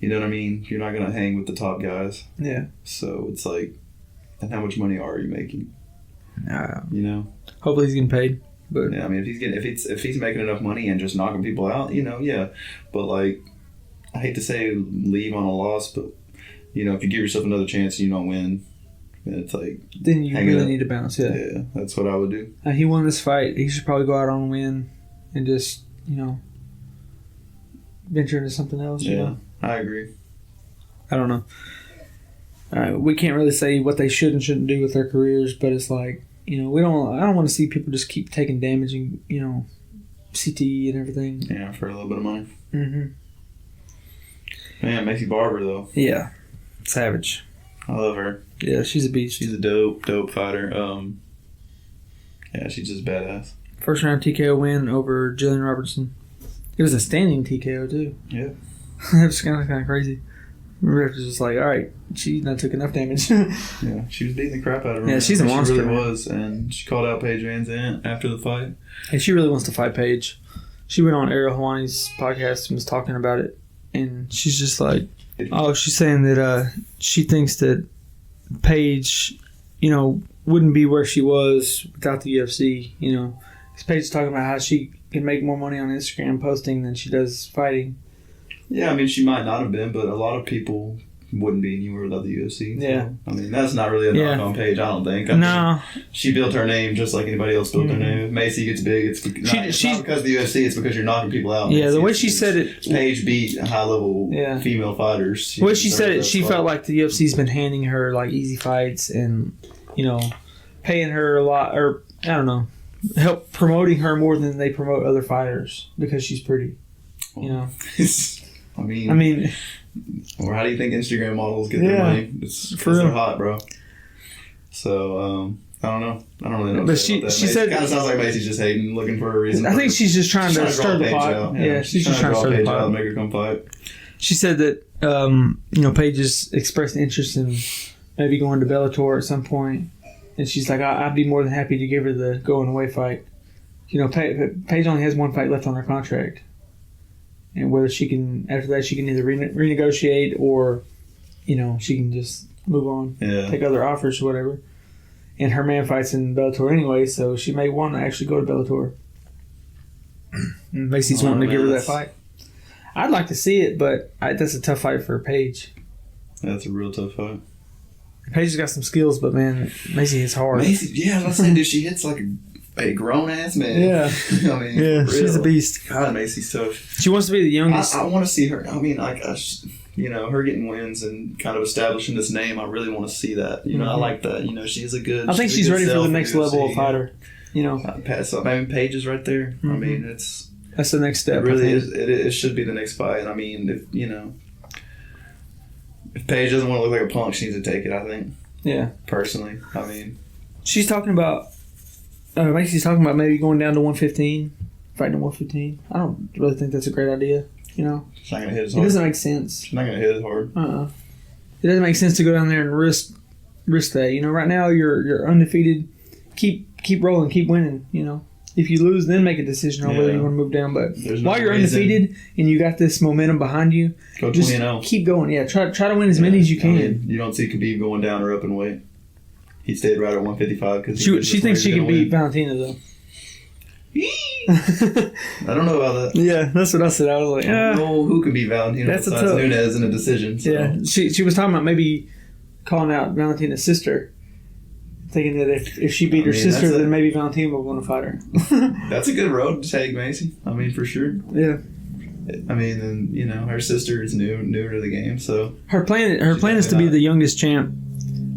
S3: you know what I mean? You're not gonna hang with the top guys.
S2: Yeah.
S3: So it's like, and how much money are you making?
S2: Hopefully he's getting paid. But
S3: yeah, I mean, if he's making enough money and just knocking people out, But like, I hate to say leave on a loss, but if you give yourself another chance and you don't win, then it's like
S2: then you really need to bounce. Yeah.
S3: Yeah, that's what I would do.
S2: He won this fight. He should probably go out on a win and just venture into something else.
S3: Yeah, I agree.
S2: I don't know. We can't really say what they should and shouldn't do with their careers, but it's like I don't want to see people just keep taking damage and CTE and everything.
S3: Yeah, for a little bit of money.
S2: Mm-hmm.
S3: Man, Macy Barber though.
S2: Yeah, savage.
S3: I love her.
S2: Yeah, she's a beast.
S3: She's a dope fighter. Yeah, she's just badass.
S2: First round TKO win over Jillian Robertson. It was a standing TKO too.
S3: Yeah.
S2: It was kind of crazy. The ref was just like, all right, she not took enough damage.
S3: Yeah, she was beating the crap out of her.
S2: Yeah, she's a monster.
S3: She really was, and she called out Paige Van Zandt after the fight.
S2: And she really wants to fight Paige. She went on Ariel Helwani's podcast and was talking about it, and she's just like, she's saying that she thinks that Paige, wouldn't be where she was without the UFC. Because Paige's talking about how she can make more money on Instagram posting than she does fighting.
S3: Yeah, I mean, she might not have been, but a lot of people wouldn't be anywhere without the UFC. So,
S2: yeah.
S3: I mean, that's not really a knock on Paige, I don't think. I think she built her name just like anybody else built their name. If Macy gets big, it's not because of the UFC, it's because you're knocking people out.
S2: Yeah, the way she said it.
S3: Paige beat high-level female fighters.
S2: The way she said it, she felt like the UFC's been handing her like easy fights and, paying her a lot, or I don't know, help promoting her more than they promote other fighters because she's pretty.
S3: I mean, or how do you think Instagram models get their money? It's because they're hot, bro. So, I don't know. I don't really know.
S2: But she said
S3: it kind of sounds like Macy's just hating, looking for a reason.
S2: I think she's just trying to stir the pot. Yeah, she's just trying to stir the pot
S3: and make her come fight.
S2: She said that Paige has expressed interest in maybe going to Bellator at some point, and she's like, I'd be more than happy to give her the going away fight. Paige only has one fight left on her contract. And whether she can, after that, she can either renegotiate or, she can just move on, take other offers or whatever. And her man fights in Bellator anyway, so she may want to actually go to Bellator. And Macy's wanting to give her that fight. I'd like to see it, but that's a tough fight for Paige.
S3: That's a real tough fight.
S2: Paige's got some skills, but man, Macy hits hard.
S3: I was saying, dude, she hits like a grown-ass man.
S2: Yeah.
S3: I mean,
S2: she's a beast.
S3: God, Macy's tough.
S2: She wants to be the youngest.
S3: I want to see her. I mean, like, her getting wins and kind of establishing this name. I really want to see that. I like that. She's a good.
S2: I think she's ready for the next level of fighter.
S3: Pass up. I mean, Paige is right there.
S2: Mm-hmm.
S3: I mean,
S2: that's the next step.
S3: It really is. It should be the next fight. I mean, if Paige doesn't want to look like a punk, she needs to take it. I think.
S2: Yeah.
S3: Personally, I mean,
S2: she's talking about. Macy's talking about maybe going down to 115, fighting at 115. I don't really think that's a great idea.
S3: She's not going to hit as hard.
S2: It doesn't make sense.
S3: She's not going to hit as hard.
S2: It doesn't make sense to go down there and risk that. Right now you're undefeated. Keep rolling, keep winning. If you lose, then make a decision on whether you want to move down. But while you're undefeated and you got this momentum behind you,
S3: go
S2: just
S3: 20-0.
S2: Keep going. Yeah, try to win as many as you can.
S3: I mean, you don't see Khabib going down or up in weight. He stayed right at 155 because
S2: she thinks she can beat Valentina though.
S3: I don't know about that.
S2: Yeah, that's what I said. I was like,
S3: I don't know who can beat Valentina besides Nunes in a decision. So.
S2: Yeah, she was talking about maybe calling out Valentina's sister thinking that if she beat her sister, then maybe Valentina will want to fight her.
S3: That's a good road to take, Macy. I mean, for sure.
S2: Yeah.
S3: I mean, and you know, her sister is newer to the game, so
S2: her plan is to be the youngest champ,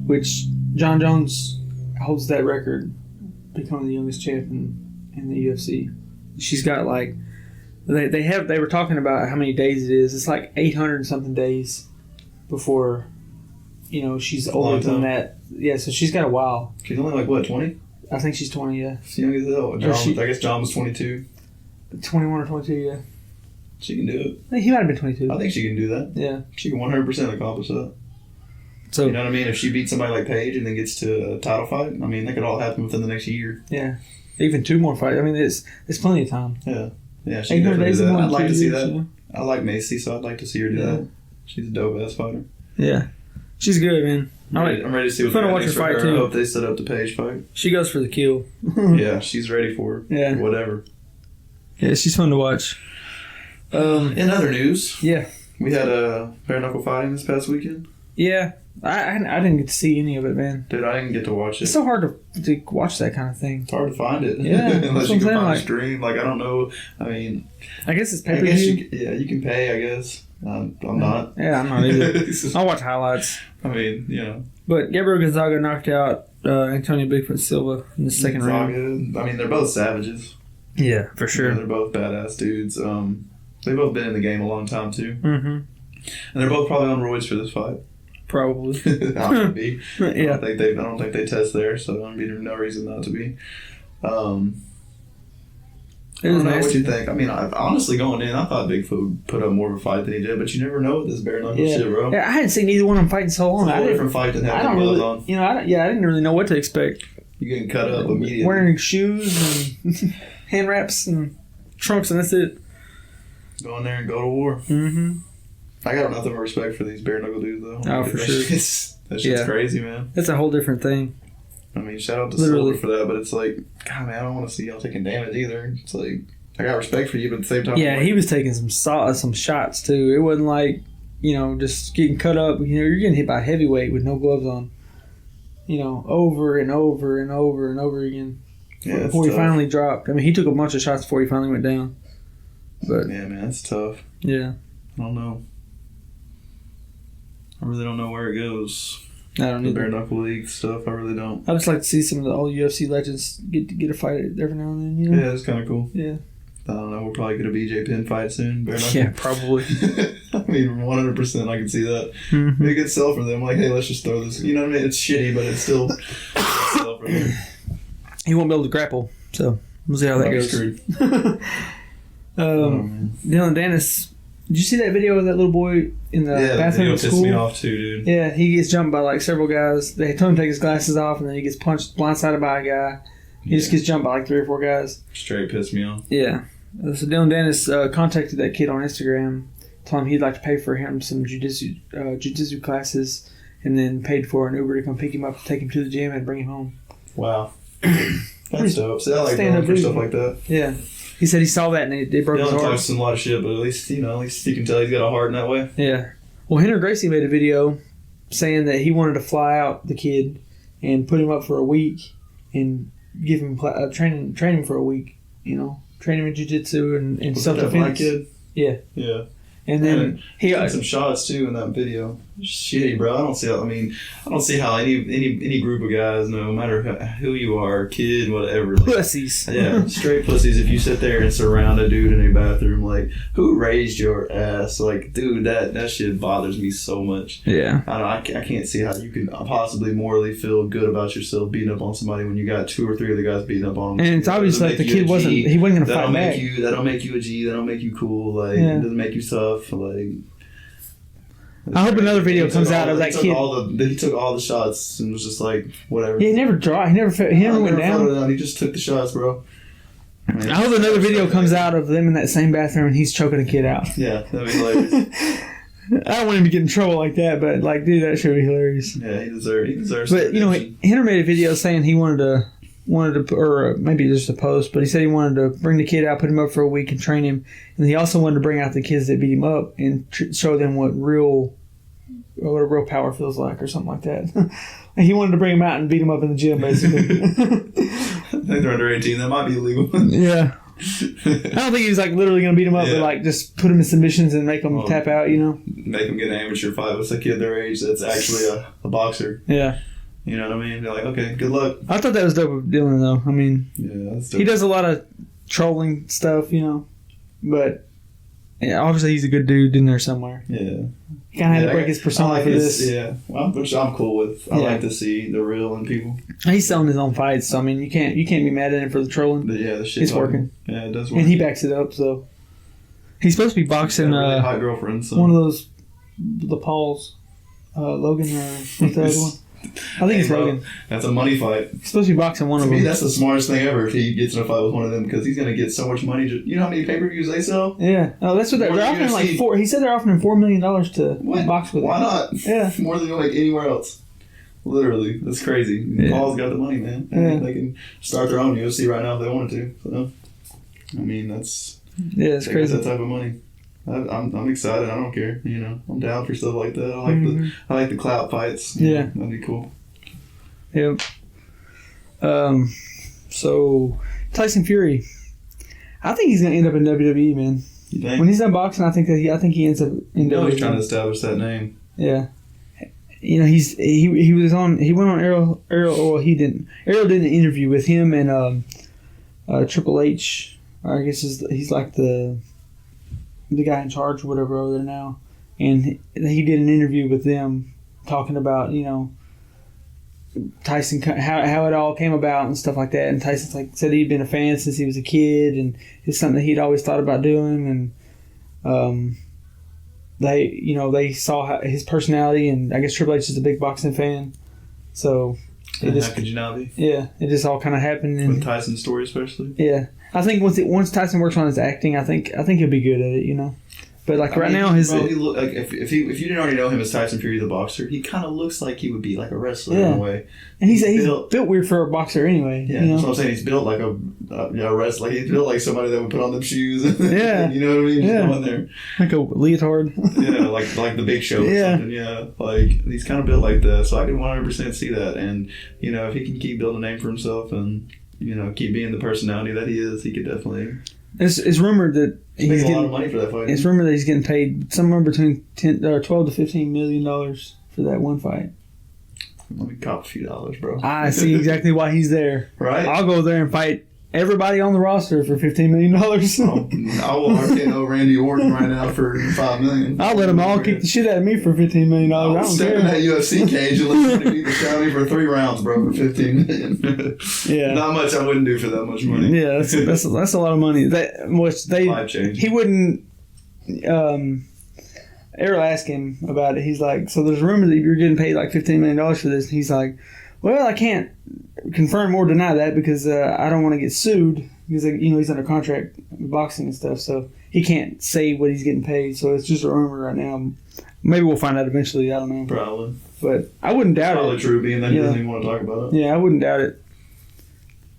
S2: which John Jones holds that record, becoming the youngest champ in the UFC. She's got like they were talking about how many days it is. It's like 800 and something days before, you know, she's older than that. Yeah, so she's got a while.
S3: She's only like what, 20?
S2: I think she's 20. Yeah,
S3: she's young as hell. I guess John was 22.
S2: 21 or 22. Yeah.
S3: She can do it.
S2: I think he might have been 22.
S3: I think she can do that.
S2: Yeah.
S3: She can 100% accomplish that.
S2: So,
S3: you know what I mean? If she beats somebody like Paige and then gets to a title fight, I mean, that could all happen within the next year.
S2: Yeah. Even 2 more fights. I mean, it's plenty of time.
S3: Yeah. Yeah, she can definitely do that. I'd like to see that. Yeah. I like Macy, so I'd like to see her do that. She's a dope-ass fighter.
S2: Yeah. She's good, man.
S3: I'm ready to see what
S2: they're watch her fight, too.
S3: I hope they set up the Paige fight.
S2: She goes for the kill.
S3: Yeah, she's ready for it.
S2: Yeah.
S3: Whatever.
S2: Yeah, she's fun to watch.
S3: In other news,
S2: yeah,
S3: we had a bare knuckle fighting this past weekend.
S2: Yeah, I didn't get to see any of it, man.
S3: Dude, I didn't get to watch it.
S2: It's so hard to watch that kind of thing.
S3: It's hard to find it.
S2: Yeah,
S3: unless you can find a stream. Like, I don't know. I mean,
S2: I guess it's pay-per-view.
S3: You can pay. I guess. I'm not.
S2: Yeah, I'm not either. I'll watch highlights.
S3: I mean, you know.
S2: But Gabriel Gonzaga knocked out Antonio Bigfoot Silva in the second round.
S3: I mean, they're both savages.
S2: Yeah, for sure.
S3: Yeah, they're both badass dudes. They've both been in the game a long time, too.
S2: Mm-hmm.
S3: And they're both probably on roids for this fight.
S2: Probably.
S3: Ought to be.
S2: Yeah.
S3: I don't think they test there, so there's no reason not to be. I don't know what you think. I mean, honestly, going in, I thought Bigfoot would put up more of a fight than he did, but you never know with this bare knuckle shit, bro.
S2: Yeah, I hadn't seen either one of them fighting so long.
S3: It's a whole different fight than having gloves on.
S2: You know, I didn't really know what to expect.
S3: You're getting cut up immediately.
S2: Wearing shoes and hand wraps and trunks, and that's it.
S3: Go in there and go to war.
S2: Mm-hmm.
S3: I got nothing but respect for these bare knuckle dudes, though.
S2: Oh, for sure.
S3: That shit's crazy, man.
S2: That's a whole different thing.
S3: I mean, shout out to Silver for that, but it's like, God, man, I don't want to see y'all taking damage either. It's like, I got respect for you, but at the same time...
S2: Yeah, he was taking some shots, too. It wasn't like, you know, just getting cut up. You know, you're getting hit by a heavyweight with no gloves on. You know, over and over and over and over again.
S3: Yeah,
S2: before he finally dropped. I mean, he took a bunch of shots before he finally went down. But
S3: yeah, man, it's tough.
S2: Yeah.
S3: I don't know. I really don't know where it goes.
S2: I don't either.
S3: The bare knuckle league stuff, I really don't.
S2: I just like to see some of the old UFC legends get a fight every now and then, you know?
S3: Yeah, it's kind of cool.
S2: Yeah.
S3: I don't know, we'll probably get a BJ Penn fight soon. Bare knuckle.
S2: Yeah, probably.
S3: I mean, 100% I can see that.
S2: Mm-hmm.
S3: Be a good sell for them. Like, hey, let's just throw this. You know what I mean? It's shitty, but it's still a sell for them.
S2: He won't be able to grapple, so we'll see how that goes. Dylan Dennis, did you see that video of that little boy in the bathroom at school?
S3: Pissed me off too, dude.
S2: Yeah, he gets jumped by like several guys. They told him to take his glasses off, and then he gets punched, blindsided by a guy. He just gets jumped by like 3 or 4 guys.
S3: Straight pissed me off.
S2: Yeah. So Dylan Dennis contacted that kid on Instagram, told him he'd like to pay for him some jiu-jitsu classes, and then paid for an Uber to come pick him up, take him to the gym, and bring him home.
S3: Wow. That's dope. So I like going for stuff like that.
S2: Yeah. He said he saw that and they broke his heart.
S3: Dylan talks a lot of shit, but at least you can tell he's got a heart in that way.
S2: Yeah. Well, Henry Gracie made a video saying that he wanted to fly out the kid and put him up for a week and give him train him for a week. You know, train him in jiu-jitsu and self-defense.
S3: Kid?
S2: Yeah.
S3: Yeah.
S2: And then
S3: he had some shots too in that video. Shitty, bro. I don't see how any group of guys, no matter who you are, kid, whatever, like,
S2: pussies.
S3: Yeah, straight pussies. If you sit there and surround a dude in a bathroom, like, who raised your ass? Like, dude, that shit bothers me so much.
S2: Yeah.
S3: I can't see how you can possibly morally feel good about yourself beating up on somebody when you got 2 or 3 other guys beating up on them.
S2: And it's obvious like the kid wasn't going to fight back.
S3: That don't make you a G. That don't make you cool. Like, it doesn't make you tough. Like,
S2: I hope another video comes out of that kid.
S3: He took all the shots and was just like, whatever.
S2: He never dropped. He never went down.
S3: He just took the shots, bro.
S2: I hope another video comes out of them in that same bathroom and he's choking a kid out.
S3: Yeah, that'd be hilarious.
S2: I don't want him to get in trouble like that, but like, dude, that should be hilarious.
S3: Yeah, he deserves.
S2: But you know, Henry made a video saying he wanted to, or maybe just a post, but he said he wanted to bring the kid out, put him up for a week, and train him. And he also wanted to bring out the kids that beat him up and show them what real what a real power feels like, or something like that. He wanted to bring him out and beat him up in the gym, basically.
S3: I think they're under 18. That might be illegal.
S2: Yeah. I don't think he was like literally going to beat him up, but like just put him in submissions and make him tap out, you know?
S3: Make him get an amateur fight with a kid their age that's actually a boxer.
S2: Yeah.
S3: You know what I mean? They're like, okay, good luck.
S2: I thought that was dope with Dylan, though. I mean,
S3: yeah, that's dope.
S2: He does a lot of trolling stuff, you know, but yeah, obviously he's a good dude in there somewhere.
S3: Yeah.
S2: He kind of had to break his persona for this.
S3: Yeah, which I'm cool with. I like to see the real in people.
S2: He's selling his own fights, so I mean, you can't be mad at him for the trolling.
S3: But yeah, the shit's
S2: it's working.
S3: Yeah, it does work.
S2: And he backs it up, so he's supposed to be boxing
S3: really hot girlfriend, so.
S2: one of those the Pauls, Logan or what's the other one? I think it's Logan.
S3: That's a money fight.
S2: He's supposed to be boxing one of them.
S3: To me, that's the smartest thing ever if he gets in a fight with one of them, because he's going to get so much money. You know how many pay-per-views they sell?
S2: Yeah. Oh, that's what they're offering. Like he said they're offering $4 million to box with him.
S3: Why not?
S2: Yeah.
S3: More than like anywhere else. Literally, that's crazy.
S2: Yeah.
S3: Paul's got the money, man.
S2: Yeah.
S3: They can start their own UFC right now if they wanted to. So, I mean, that's
S2: it's crazy.
S3: That type of money. I'm excited. I don't care. You know, I'm down for stuff like that. I like the clout fights.
S2: Yeah,
S3: that'd be cool.
S2: Yep. So Tyson Fury, I think he's gonna end up in WWE, man.
S3: You think?
S2: When he's done boxing, I think he ends up in WWE.
S3: He's trying to establish that name.
S2: Yeah. You know, he went on Errol. Well, he didn't. Errol did an interview with him and Triple H. I guess he's like the guy in charge or whatever over there now, and he did an interview with them talking about, you know, Tyson, how it all came about and stuff like that. And Tyson said he'd been a fan since he was a kid, and it's something that he'd always thought about doing. And they saw his personality, and I guess Triple H is a big boxing fan, so
S3: how could you not be?
S2: Yeah, it just all kind of happened.
S3: With Tyson's story, especially.
S2: Yeah, I think once Tyson works on his acting, I think he'll be good at it. You know. But now his
S3: he look, like if you didn't already know him as Tyson Fury the boxer, he kind of looks like he would be like a wrestler in a way.
S2: And he's built weird for a boxer anyway.
S3: Yeah,
S2: you know?
S3: That's what I'm saying. He's built like a wrestler. Like he's built like somebody that would put on them shoes.
S2: Yeah,
S3: you know what I mean.
S2: Yeah,
S3: just there
S2: like a leotard.
S3: Yeah, like the Big Show or something. Yeah, like he's kind of built like that. So I can 100% see that. And you know, if he can keep building a name for himself and you know keep being the personality that he is, he could definitely.
S2: It's rumored that
S3: he's getting a lot of money for that fight.
S2: It's rumored that he's getting paid somewhere between $12 to $15 million for that one fight.
S3: Let me cop a few dollars, bro.
S2: I see exactly why he's there.
S3: Right?
S2: I'll go there and fight everybody on the roster for $15 million.
S3: I will RKO Randy Orton right now for $5 million.
S2: I'll let them all kick the shit out of me for $15 million. I don't
S3: step
S2: care.
S3: in that UFC cage and let somebody beat the shit out of me for 3 rounds, bro, for $15 million.
S2: Yeah.
S3: Not much I wouldn't do for that much money.
S2: Yeah, that's a lot of money.
S3: Life change.
S2: He wouldn't. Errol asked him about it. He's like, so there's a rumor that you're getting paid like $15 million for this. And he's like, well, I can't confirm or deny that because I don't want to get sued because he's under contract with boxing and stuff, so he can't say what he's getting paid. So it's just a rumor right now. Maybe we'll find out eventually. I don't know.
S3: Probably.
S2: But I wouldn't doubt
S3: Probably
S2: it.
S3: True, being that he doesn't even want to talk about it.
S2: Yeah, I wouldn't doubt it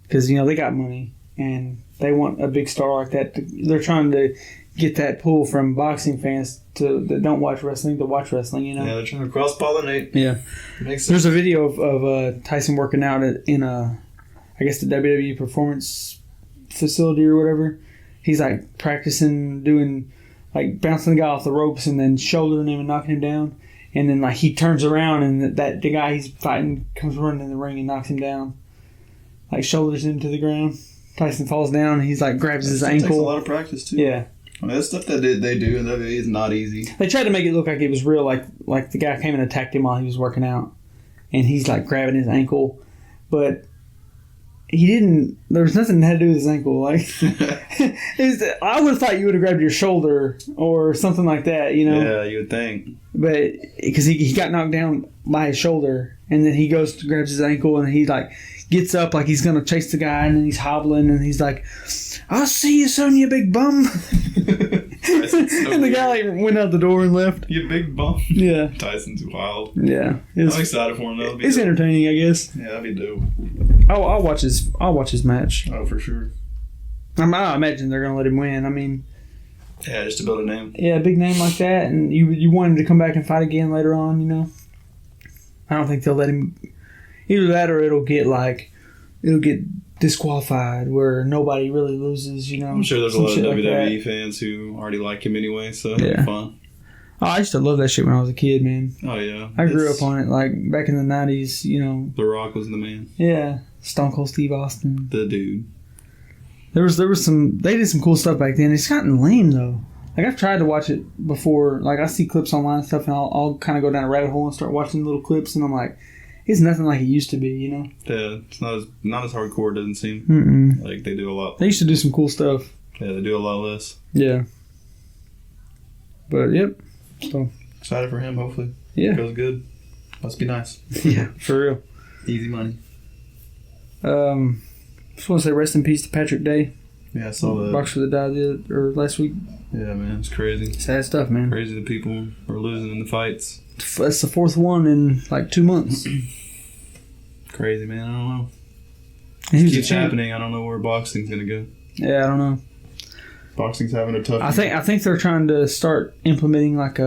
S2: because they got money and they want a big star like that. They're trying to get that pull from boxing fans that don't watch wrestling to watch wrestling.
S3: Yeah, they're trying to cross-pollinate.
S2: Yeah.
S3: Makes sense.
S2: There's a video of Tyson working out in I guess the WWE Performance facility or whatever. He's like practicing doing like bouncing the guy off the ropes and then shouldering him and knocking him down. And then like he turns around and the guy he's fighting comes running in the ring and knocks him down. Like shoulders him to the ground. Tyson falls down and he's like grabs his ankle.
S3: Takes a lot of practice too.
S2: Yeah.
S3: I mean, that stuff that they do in WWE is not easy.
S2: They tried to make it look like it was real, like the guy came and attacked him while he was working out, and he's like grabbing his ankle, but he didn't. There was nothing that had to do with his ankle. Like, I would have thought you would have grabbed your shoulder or something like that,
S3: Yeah, you would think.
S2: But because he got knocked down by his shoulder, and then he goes to grabs his ankle, and he like gets up like he's gonna chase the guy, and then he's hobbling, and he's like, "I'll see you soon, you big bum." And the guy like went out the door and left.
S3: You big bum.
S2: Yeah.
S3: Tyson's wild.
S2: Yeah.
S3: I'm excited for him though.
S2: It's entertaining, I guess.
S3: Yeah, that'd be dope.
S2: I'll watch his match.
S3: Oh, for sure.
S2: I imagine they're gonna let him win. I mean,
S3: Yeah, just to build a name.
S2: Yeah, a big name like that, and you want him to come back and fight again later on, you know. I don't think they'll let him. Either that or it'll get disqualified where nobody really loses, you know.
S3: I'm sure there's a lot of WWE
S2: like
S3: fans who already like him anyway, so it'll be fun.
S2: Oh, I used to love that shit when I was a kid, man.
S3: Oh, yeah.
S2: I grew up on it, like, back in the 90s, you know.
S3: The Rock was the man.
S2: Yeah. Stone Cold Steve Austin.
S3: The dude.
S2: There was some, they did some cool stuff back then. It's gotten lame, though. Like, I've tried to watch it before. Like, I see clips online and stuff, and I'll kind of go down a rabbit hole and start watching little clips, and I'm like, it's nothing like it used to be, you know?
S3: Yeah, it's not as hardcore, it doesn't seem.
S2: Mm-mm.
S3: Like, they do a lot.
S2: They used to do some cool stuff.
S3: Yeah, they do a lot less.
S2: Yeah. But, yep. So...
S3: excited for him, hopefully.
S2: Yeah.
S3: It goes good. Must be nice.
S2: Yeah, for real.
S3: Easy money.
S2: Just want to say rest in peace to Patrick Day.
S3: Yeah, I saw that.
S2: Boxer that died last week.
S3: Yeah, man, it's crazy.
S2: Sad stuff, man.
S3: Crazy that people are losing in the fights.
S2: That's the fourth one in like 2 months.
S3: Crazy, man. I don't know.
S2: And he
S3: It
S2: was
S3: keeps happening. I don't know where boxing's gonna go.
S2: Yeah, I don't know.
S3: Boxing's having a tough.
S2: I think they're trying to start implementing like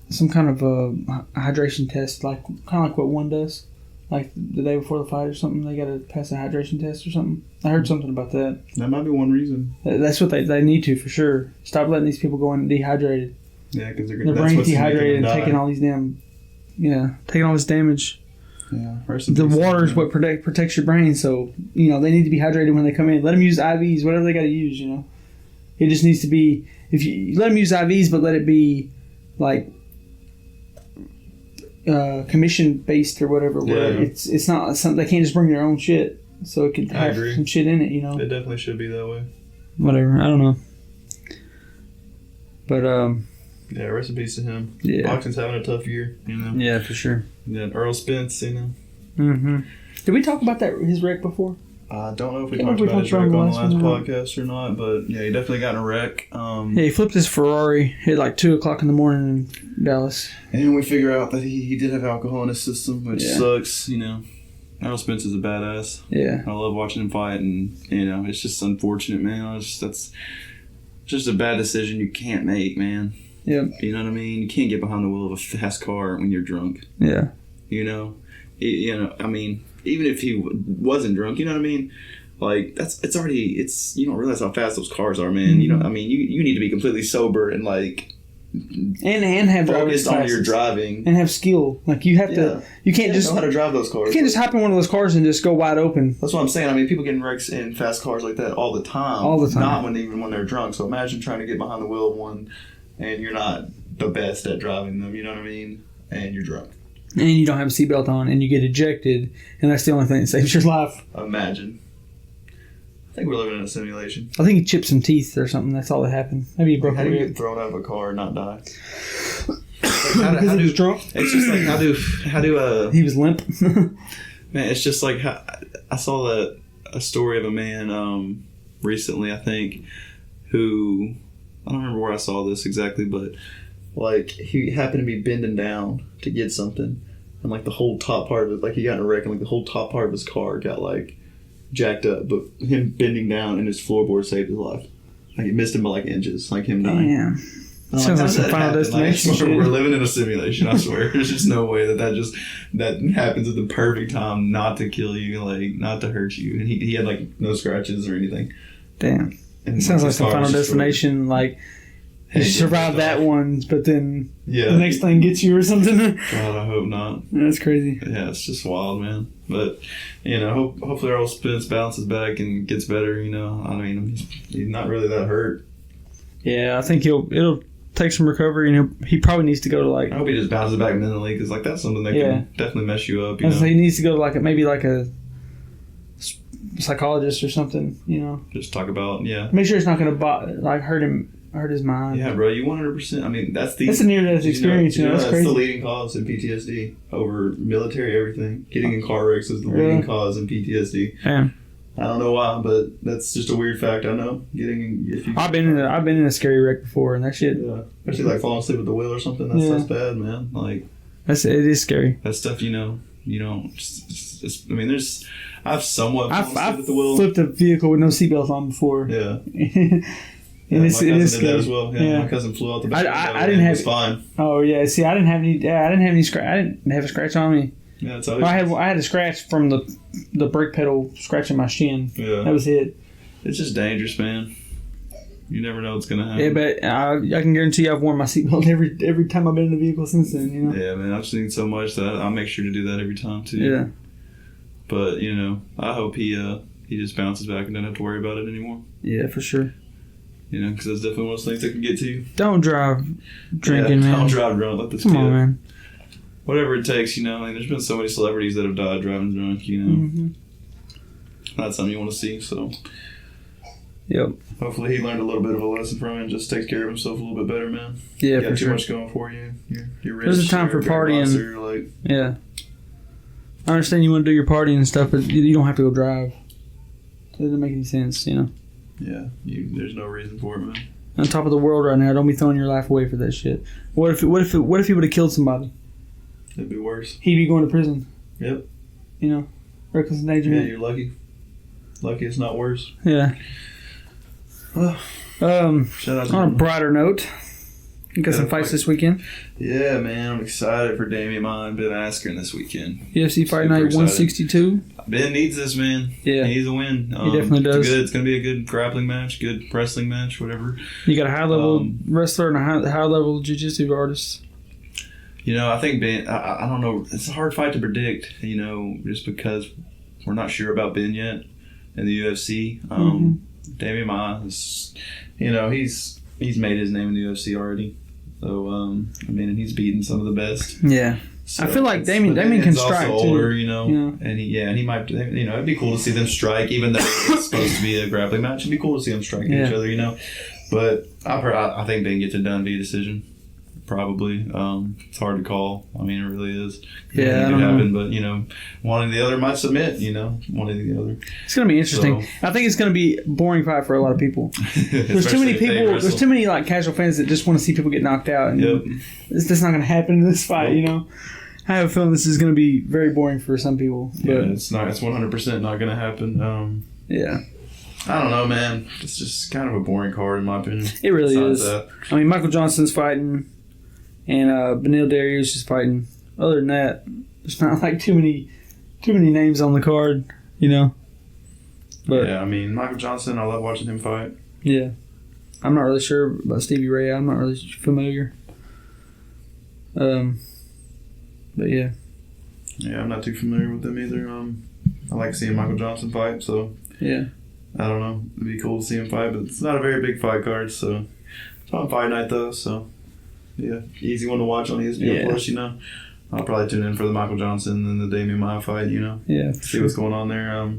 S2: some kind of a hydration test, like kind of like what one does, like the day before the fight or something. They got to pass a hydration test or something. I heard something about that.
S3: That might be one reason.
S2: That's what they need to for sure. Stop letting these people go in dehydrated.
S3: Yeah, because
S2: their brain's dehydrated and taking all these taking all this damage.
S3: Yeah,
S2: the water is what protects your brain, so they need to be hydrated when they come in. Let them use IVs, whatever they got to use. It just needs to be, if you let them use IVs, but let it be like commission based or whatever.
S3: Yeah.
S2: Where it's not something they can't just bring their own shit, so it could have some shit in it.
S3: It definitely should be that way.
S2: Whatever, I don't know. But
S3: yeah, rest in peace to him.
S2: Yeah,
S3: boxing's having a tough year.
S2: Yeah, for sure.
S3: Yeah, Earl Spence.
S2: Mm-hmm. Did we talk about his wreck before?
S3: I don't know if we talked about his wreck on the last podcast or not, but yeah, he definitely got in a wreck.
S2: Yeah, he flipped his Ferrari at like 2 o'clock in the morning in Dallas.
S3: And we figure out that he did have alcohol in his system, which sucks, Earl Spence is a badass.
S2: Yeah.
S3: I love watching him fight, and, it's just unfortunate, man. That's just a bad decision you can't make, man.
S2: Yeah.
S3: You know what I mean? You can't get behind the wheel of a fast car when you're drunk.
S2: Yeah.
S3: I mean, even if he wasn't drunk, you know what I mean? Like, you don't realize how fast those cars are, man.
S2: Mm-hmm.
S3: You need to be completely sober and, like,
S2: and have
S3: focused on your driving.
S2: And have skill. Like, you have to, you can't just
S3: know how to drive those cars.
S2: You can't just hop in one of those cars and just go wide open.
S3: That's what I'm saying. I mean, people get in wrecks in fast cars like that all the time.
S2: All the time.
S3: Not even when they're drunk. So imagine trying to get behind the wheel of one and you're not the best at driving them, you know what I mean? And you're drunk.
S2: And you don't have a seatbelt on, and you get ejected, and that's the only thing that saves your life.
S3: Imagine. I think we're living in a simulation.
S2: I think he chipped some teeth or something. That's all that happened. Maybe he broke
S3: How
S2: a
S3: do you
S2: rib.
S3: get thrown out of a car and not die?
S2: Because he was drunk?
S3: It's just like, how do
S2: he was limp.
S3: Man, it's just like, I saw a story of a man recently, I think, who, I don't remember where I saw this exactly, but like, he happened to be bending down to get something, and like the whole top part of it, like he got in a wreck, and like the whole top part of his car got like jacked up, but him bending down and his floorboard saved his life. Like, it missed him by like inches, like him dying.
S2: Yeah. Sounds like some Final Destination.
S3: Like, we're living in a simulation, I swear. There's just no way that happens at the perfect time not to kill you, like, not to hurt you. And he had like no scratches or anything.
S2: Damn. And it sounds like some Final Destination, like, you survived that one, but then the next thing gets you or something.
S3: God, I hope not.
S2: That's crazy.
S3: Yeah, it's just wild, man. But, hopefully Earl Spence bounces back and gets better, I mean, he's not really that hurt.
S2: Yeah, I think it'll take some recovery, and he probably needs to go to like...
S3: I hope he just bounces back mentally, because like, that's something that can definitely mess you up,
S2: So he needs to go to like maybe like a psychologist or something,
S3: Just talk about,
S2: Make sure it's not going to hurt his mind.
S3: Yeah, bro, you 100%. I mean, that's
S2: a near-death experience. That's
S3: that's
S2: crazy.
S3: the leading cause in PTSD over military everything. Getting in car wrecks is the leading cause in PTSD.
S2: Yeah.
S3: I don't know why, but that's just a weird fact. I know.
S2: I've been in a scary wreck before, and that shit.
S3: Yeah, especially like falling asleep at the wheel or something. That's bad, man. Like,
S2: it is scary.
S3: That stuff, you don't. I mean, I've somewhat fallen asleep at the wheel.
S2: Flipped a vehicle with no seatbelt on before.
S3: Yeah.
S2: And
S3: my
S2: it's
S3: cousin did that
S2: scary.
S3: as well. Yeah, my cousin flew out the back.
S2: I didn't have.
S3: It was fine.
S2: Oh yeah, see, I didn't have any. Yeah, I didn't have any scratch. I didn't have a scratch on me.
S3: Yeah, that's
S2: I had a scratch from the brake pedal scratching my shin.
S3: Yeah,
S2: that was it.
S3: It's just dangerous, man. You never know what's gonna happen.
S2: Yeah, but I can guarantee you I've worn my seatbelt every time I've been in the vehicle since then. You know.
S3: Yeah, man, I've seen so much that I'll make sure to do that every time too.
S2: Yeah.
S3: But I hope he just bounces back and doesn't have to worry about it anymore.
S2: Yeah, for sure.
S3: Because that's definitely one of those things that can get to you.
S2: Don't drive drinking, man.
S3: Don't drive drunk. Let this
S2: Come on, man.
S3: Whatever it takes, there's been so many celebrities that have died driving drunk,
S2: Mm-hmm.
S3: Not something you want to see, so.
S2: Yep.
S3: Hopefully he learned a little bit of a lesson from it and just takes care of himself a little bit better, man.
S2: Yeah,
S3: you got
S2: for
S3: too
S2: sure.
S3: much going for you. You're rich.
S2: There's a time for partying. Yeah. I understand you want to do your partying and stuff, but you don't have to go drive. It doesn't make any sense,
S3: Yeah, there's no reason for it, man.
S2: On top of the world right now, don't be throwing your life away for that shit. What if he would have killed somebody?
S3: It'd be worse.
S2: He'd be going to prison.
S3: Yep.
S2: Reckless endangerment.
S3: Yeah, you're lucky. Lucky it's not worse.
S2: Yeah.
S3: Well, shout out to
S2: on a brighter note, you got some fights this weekend.
S3: Yeah, man, I'm excited for Damian Maia and Ben Askren this weekend.
S2: UFC Fight Night 162.
S3: Ben needs this, man.
S2: Yeah,
S3: he needs a win.
S2: He definitely does.
S3: It's going to be a good grappling match, good wrestling match, whatever.
S2: You got a high level wrestler and a high level jiu-jitsu artist.
S3: I think Ben. I don't know. It's a hard fight to predict. Just because we're not sure about Ben yet in the UFC. Damian Maia is, he's made his name in the UFC already. So and he's beaten some of the best.
S2: Yeah. So I feel like Damian can strike
S3: also older,
S2: too.
S3: And he might. It'd be cool to see them strike, even though it's supposed to be a grappling match. It'd be cool to see them striking each other, But I think Ben gets it done via decision. Probably. It's hard to call. It really is.
S2: Yeah,
S3: it could happen, but one or the other might submit. One or the other.
S2: It's gonna be interesting. So, I think it's gonna be a boring fight for a lot of people. There's too many people. There's too many casual fans that just want to see people get knocked out. And that's not gonna happen in this fight. I have a feeling this is gonna be very boring for some people. But
S3: it's not. It's 100% not gonna happen.
S2: Yeah.
S3: I don't know, man. It's just kind of a boring card in my opinion.
S2: It really is. Michael Johnson's fighting. And Benil Dariush is fighting. Other than that, there's not too many names on the card, But
S3: yeah, Michael Johnson, I love watching him fight.
S2: Yeah, I'm not really sure about Stevie Ray. I'm not really familiar. But yeah.
S3: Yeah, I'm not too familiar with them either. I like seeing Michael Johnson fight, so
S2: yeah. I
S3: don't know. It'd be cool to see him fight, but it's not a very big fight card, so it's on Fight Night though, so. Yeah, easy one to watch on ESPN Plus, I'll probably tune in for the Michael Johnson and the Damian Maia fight,
S2: Yeah.
S3: See what's going on there.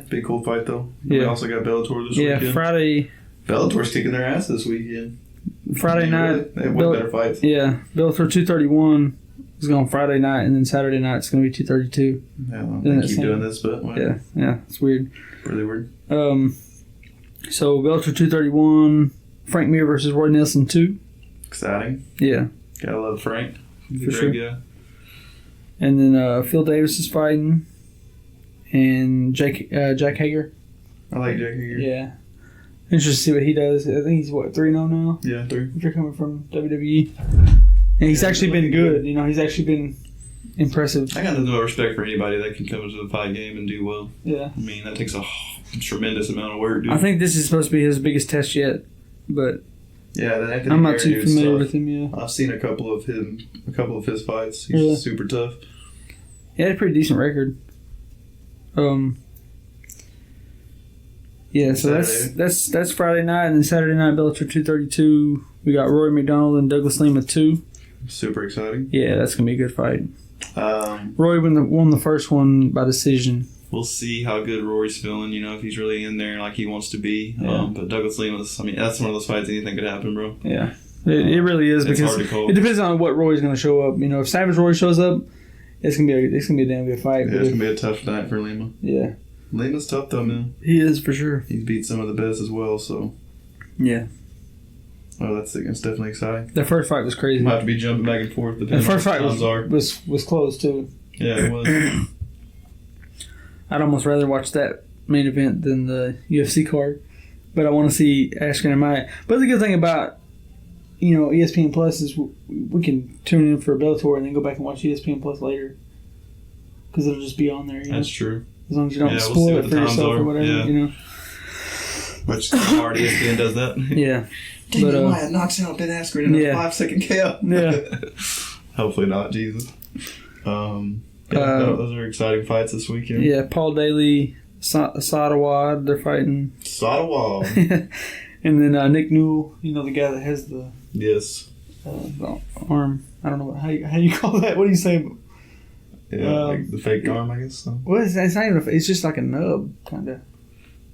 S3: Big cool fight, though.
S2: Yeah.
S3: We also got Bellator this weekend.
S2: Yeah, Friday.
S3: Bellator's kicking their ass this weekend.
S2: Friday night.
S3: They have way better fights.
S2: Yeah, Bellator 231 is going Friday night, and then Saturday night it's going to be 232.
S3: Yeah, they keep doing this, but whatever.
S2: Yeah, it's weird.
S3: Really weird.
S2: So Bellator 231, Frank Mir versus Roy Nelson 2.
S3: Exciting.
S2: Yeah.
S3: Gotta love Frank. He's
S2: for
S3: a
S2: sure.
S3: great guy.
S2: And then Phil Davis is fighting, and Jack Hager.
S3: I like Jack Hager.
S2: Yeah. Interested to see what he does. I think he's 3-0 now.
S3: Yeah, 3.
S2: If you're coming from WWE. And he's actually been good. He's actually been impressive.
S3: I got nothing but respect for anybody that can come into the fight game and do well.
S2: Yeah.
S3: That takes a tremendous amount of work, dude.
S2: I think this is supposed to be his biggest test yet, but
S3: yeah,
S2: I'm not too familiar with him. Yeah,
S3: I've seen a couple of his fights. He's
S2: really?
S3: Super tough.
S2: He had a pretty decent record. Yeah, so that's Friday night, and then Saturday night Bellator 232. We got Rory McDonald and Douglas Lima 2.
S3: Super exciting.
S2: Yeah, that's gonna be a good fight.
S3: Rory
S2: won the first one by decision.
S3: We'll see how good Rory's feeling, if he's really in there like he wants to be.
S2: Yeah.
S3: But Douglas Lima's, that's one of those fights anything could happen, bro.
S2: Yeah. It really is, because it depends on what Roy's going to show up. If Savage Roy shows up, it's gonna be a damn good fight.
S3: Yeah, it's gonna be a tough night for Lima.
S2: Yeah.
S3: Lima's tough though, man.
S2: He is, for sure.
S3: He's beat some of the best as well, so.
S2: Yeah.
S3: Oh, that's definitely exciting.
S2: The first fight was crazy.
S3: Might have to be jumping back and forth.
S2: The first fight was close too.
S3: Yeah, it was.
S2: I'd almost rather watch that main event than the UFC card. but I want to see Askren and Maya. But the good thing about ESPN Plus is we can tune in for Bellator and then go back and watch ESPN Plus later because it'll just be on there.
S3: That's true.
S2: As long as you don't spoil it for yourself or whatever,
S3: Which hard ESPN does that.
S2: Yeah.
S3: But Maya knocks out Ben Askren in a 5-second KO.
S2: Yeah.
S3: Hopefully not, Jesus. Those are exciting fights this weekend.
S2: Yeah, Paul Daly, Sadawad, they're fighting.
S3: Sadawad.
S2: And then Nick Newell, the guy that has the arm. I don't know how you call that. What do you say?
S3: Yeah, like the fake arm, I guess. So.
S2: Well, it's not even. It's just like a nub, kind of.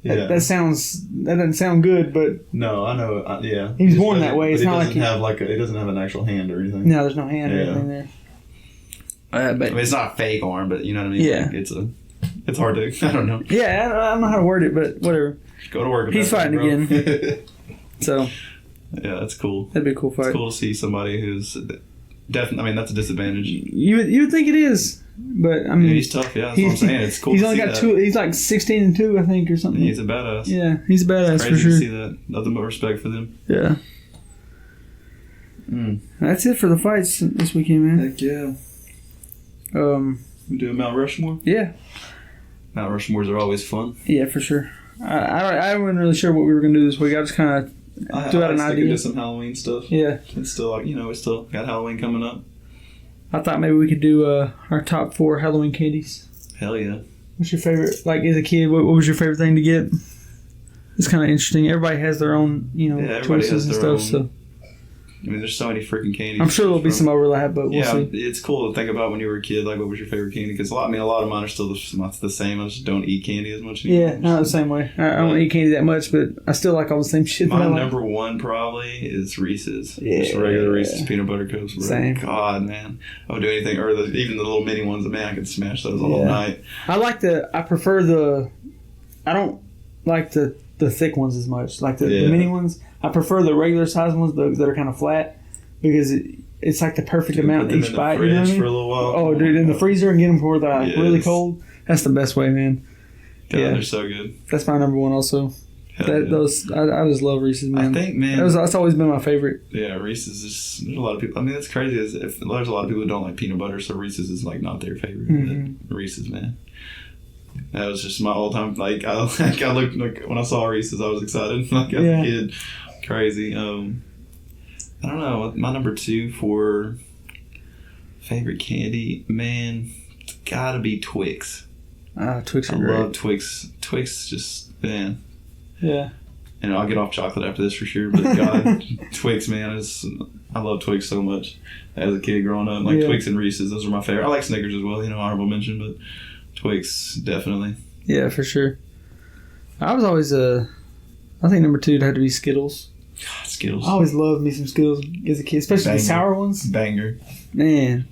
S3: Yeah.
S2: That doesn't sound good, but
S3: no, I know. Yeah,
S2: he was born that way. It's not like
S3: it doesn't have an actual hand or anything.
S2: No, there's no hand or anything there.
S3: But it's not a fake arm, but you know what I mean.
S2: Yeah,
S3: like it's hard to. I don't know.
S2: Yeah, I don't know how to word it, but whatever.
S3: Go to work.
S2: He's fighting again. So.
S3: Yeah, that's cool.
S2: That'd be a cool fight.
S3: It's cool to see somebody who's definitely. I mean, that's a disadvantage.
S2: You would think it is. But I mean,
S3: he's tough. Yeah, that's what I'm saying. It's cool.
S2: He's only got 2. He's like 16-2, I think, or something.
S3: He's a badass.
S2: Yeah, he's a badass
S3: it's crazy
S2: for sure.
S3: To see that. Nothing but respect for them.
S2: Yeah. That's it for the fights this weekend, man.
S3: Heck yeah. We do a Mount Rushmore.
S2: Yeah.
S3: Mount Rushmores are always fun.
S2: Yeah, for sure. I wasn't really sure what we were gonna do this week. I just kind of threw out an idea.
S3: Do some Halloween stuff.
S2: Yeah.
S3: It's still we still got Halloween coming up.
S2: I thought maybe we could do our top 4 Halloween candies.
S3: Hell yeah.
S2: What's your favorite? Like, as a kid, what was your favorite thing to get? It's kind of interesting. Everybody has their own, choices and stuff. So,
S3: I mean, there's so many freaking candies.
S2: I'm sure there'll be some overlap, but we'll see.
S3: It's cool to think about when you were a kid. Like, what was your favorite candy? Because a lot of mine are still the same. I just don't eat candy as much anymore.
S2: Yeah, not the same way. I don't eat candy that much, but I still like all the same shit.
S3: My number one probably is Reese's.
S2: Yeah,
S3: just regular Reese's peanut butter cups. Bro.
S2: Same.
S3: God, man, I would do anything. Or even the little mini ones. Man, I could smash those all night.
S2: I prefer the. I don't like the thick ones as much. Like the mini ones. I prefer the regular size ones, that are kind of flat. Because it's like the perfect amount in each bite. You know what I mean?
S3: For a little while.
S2: Oh, dude, in the freezer and get them before they're really cold. That's the best way, man.
S3: God, they're so good.
S2: That's my number one also. I just love Reese's, man.
S3: I think, man.
S2: That's always been my favorite.
S3: Yeah, Reese's is. There's a lot of people. I mean, that's crazy. There's a lot of people who don't like peanut butter, so Reese's is like not their favorite.
S2: Mm-hmm.
S3: Reese's, man. That was just my all time. Like I looked when I saw Reese's, I was excited. Like as a kid, crazy. I don't know. My number 2 for favorite candy, man, it's gotta be Twix.
S2: Twix are great.
S3: I love Twix. Twix just, man.
S2: Yeah.
S3: And I'll get off chocolate after this for sure, but God, Twix, man, I love Twix so much as a kid growing up. Like Twix and Reese's, those are my favorite. I like Snickers as well, honorable mention, but Twix, definitely.
S2: Yeah, for sure. I was always, I think number 2 had to be Skittles.
S3: God, Skittles.
S2: I always loved me some Skittles as a kid, especially the sour ones.
S3: Banger.
S2: Man.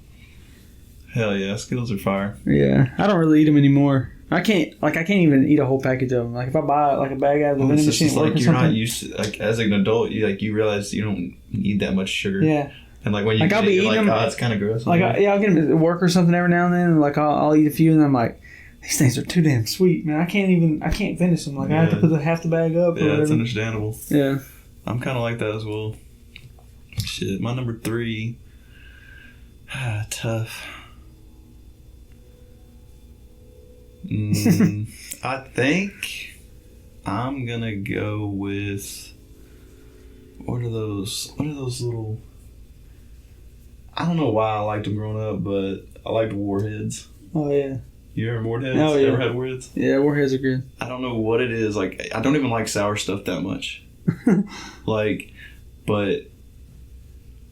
S3: Hell yeah, Skittles are fire.
S2: Yeah, I don't really eat them anymore. I can't even eat a whole package of them. Like if I buy like a bag out of the vending machine at work or
S3: you're
S2: something.
S3: Not used to, like as an adult, you realize you don't need that much sugar.
S2: Yeah.
S3: And like when you
S2: I'll be eating them,
S3: it's kind of gross.
S2: Like I'll get them at work or something every now and then. And like I'll eat a few, and I'm like, these things are too damn sweet, man. I can't finish them. Like I have to put half the bag up.
S3: Yeah, it's understandable.
S2: Yeah.
S3: I'm kind of like that as well. Shit, my number 3. Tough. I think I'm gonna go with what are those little? I don't know why I liked them growing up, but I liked Warheads.
S2: Oh yeah.
S3: You ever Warheads?
S2: Oh yeah.
S3: Ever had Warheads?
S2: Yeah, Warheads are good.
S3: I don't know what it is. Like I don't even like sour stuff that much. But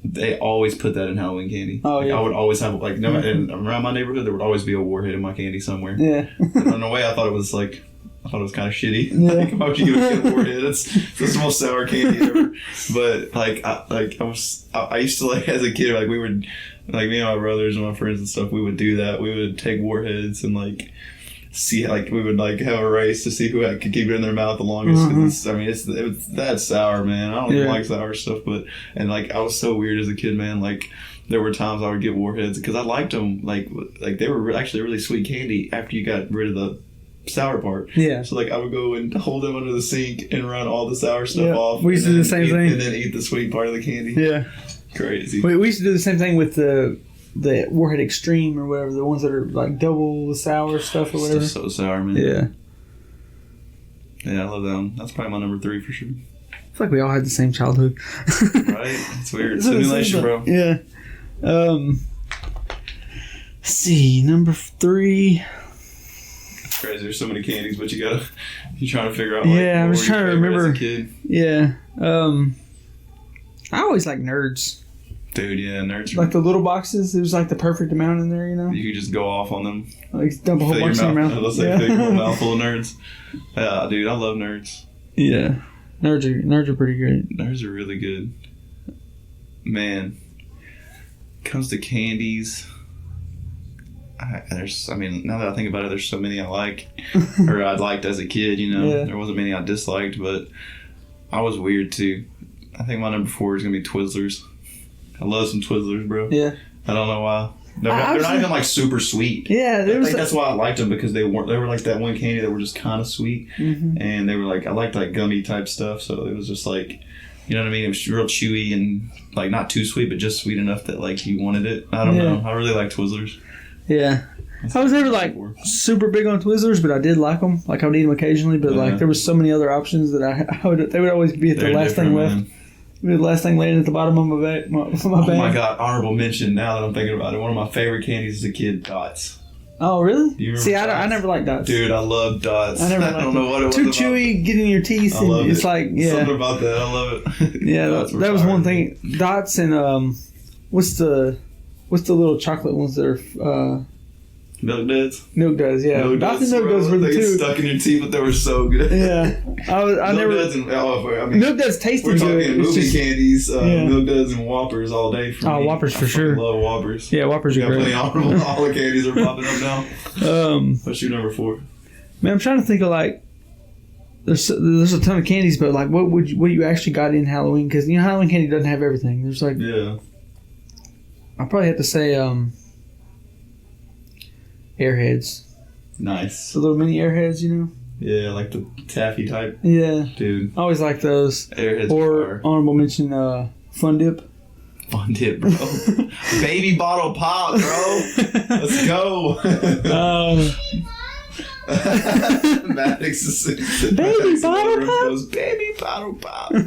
S3: they always put that in Halloween candy. Oh yeah. I would always have around my neighborhood there would always be a Warhead in my candy somewhere.
S2: Yeah.
S3: And in a way, I thought it was kind of shitty. Yeah. Like, why would you give a kid a Warhead? It's the most sour candy ever. But I used to as a kid we would me and my brothers and my friends and stuff we would do that. We would take Warheads and see we would have a race to see who could keep it in their mouth the longest. Cause it's that sour, man. I don't even like sour stuff, but I was so weird as a kid, man. There were times I would get Warheads because I liked them. They were actually really sweet candy after you got rid of sour part.
S2: Yeah.
S3: So, like, I would go and hold them under the sink and run all the sour stuff off.
S2: We used to do the same thing.
S3: And then eat the sweet part of the candy.
S2: Yeah.
S3: Crazy.
S2: We used to do the same thing with the Warhead Extreme or whatever, the ones that are like double the sour stuff or whatever.
S3: Stuff's so sour, man.
S2: Yeah.
S3: Yeah, I love that one. That's probably my number 3 for sure.
S2: I feel like we all had the same childhood.
S3: Right? It's weird. Simulation, bro.
S2: Yeah. Let's see, number 3.
S3: It's crazy. There's so many candies, but you're trying to figure out.
S2: Yeah, I'm just trying to remember.
S3: As a kid.
S2: Yeah. I always like Nerds.
S3: Dude, yeah, Nerds.
S2: Like the little boxes, it was like the perfect amount in there, you know?
S3: You could just go off on them.
S2: Like dump a whole bunch in your mouth.
S3: Let's say fill your mouth full of Nerds. Yeah, dude, I love Nerds.
S2: Yeah. Nerds are pretty great.
S3: Nerds are really good. Man, comes to candies. Now that I think about it, there's so many I like, or I liked as a kid. You know, There wasn't many I disliked, but I was weird too. I think my number 4 is gonna be Twizzlers. I love some Twizzlers, bro.
S2: Yeah.
S3: I don't know why. They're not even like super sweet.
S2: Yeah,
S3: I think that's why I liked them, because they were like that one candy that were just kind of sweet, and they were like, I liked like gummy type stuff, so it was just like, you know what I mean? It was real chewy and like not too sweet, but just sweet enough that like you wanted it. I don't know. I really like Twizzlers.
S2: Yeah. I was never like super big on Twizzlers, but I did like them. Like I would eat them occasionally, but like there was so many other options that they would always be at the last thing left. Man. The last thing laying at the bottom of my bag.
S3: Oh my god! Honorable mention. Now that I'm thinking about it, one of my favorite candies as a kid, Dots.
S2: Oh really?
S3: Do you remember?
S2: See, I never liked Dots.
S3: Dude, I love Dots.
S2: I don't know what it was. Too chewy, get in your teeth.
S3: I love
S2: it's
S3: it.
S2: like
S3: something about that. I love it.
S2: Yeah, that was one thing. Dots and what's the little chocolate ones that are
S3: Milk Duds?
S2: Milk Duds, yeah. Dots and Milk Duds were the two.
S3: They get stuck in your teeth, but they were so good.
S2: Yeah. Milk Duds tasted good.
S3: We're talking movie candies, Milk Duds and Whoppers all day for me.
S2: Oh, Whoppers for sure.
S3: I love Whoppers.
S2: Yeah, Whoppers are great.
S3: All the candies are popping up now. What's your number 4?
S2: Man, I'm trying to think of like, there's a ton of candies, but like what you actually got in Halloween? Because you know Halloween candy doesn't have everything. There's like, I'll probably have to say Airheads.
S3: Nice.
S2: The little mini Airheads, you know?
S3: Yeah, like the taffy type.
S2: Yeah.
S3: Dude.
S2: I always like those.
S3: Airheads.
S2: Or honorable mention, Fun Dip.
S3: Fun Dip, bro. Baby bottle pop, bro. Let's go. Maddox is
S2: Baby bottle pop.
S3: Goes, Baby bottle pop. Yeah,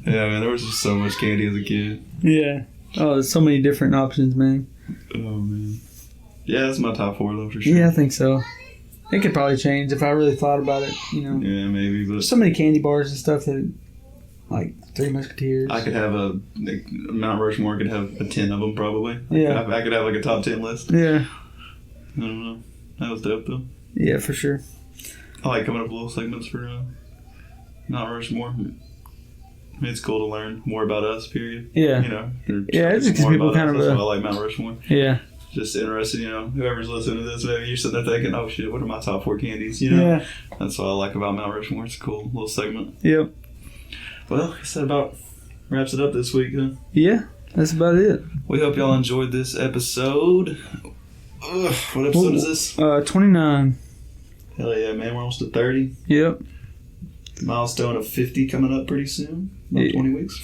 S3: man, there was just so much candy as a kid.
S2: Yeah. Oh, there's so many different options, man.
S3: Oh, man. Yeah, that's my top 4, though, for sure.
S2: Yeah, I think so. It could probably change if I really thought about it, you know.
S3: Yeah, maybe, but...
S2: There's so many candy bars and stuff that, like, Three Musketeers.
S3: I could have Mount Rushmore could have a 10 of them, probably.
S2: Yeah.
S3: I could have, like, a top 10 list.
S2: Yeah.
S3: I don't know. That was dope, though.
S2: Yeah, for sure.
S3: I like coming up with little segments for Mount Rushmore. I mean, it's cool to learn more about us, period.
S2: Yeah.
S3: You know?
S2: Yeah, it just gives people kind of
S3: That's why I like Mount Rushmore.
S2: Yeah.
S3: Just interested, you know, whoever's listening to this, maybe you're sitting there thinking, oh shit, what are my top 4 candies, you know?
S2: Yeah.
S3: That's what I like about Mount Rushmore. It's a cool little segment.
S2: Yep.
S3: Well, I guess that about wraps it up this week, huh?
S2: Yeah, that's about it.
S3: We hope y'all enjoyed this episode. What episode is this?
S2: 29.
S3: Hell yeah, man, we're almost at 30.
S2: Yep.
S3: Milestone of 50 coming up pretty soon. About 20 weeks.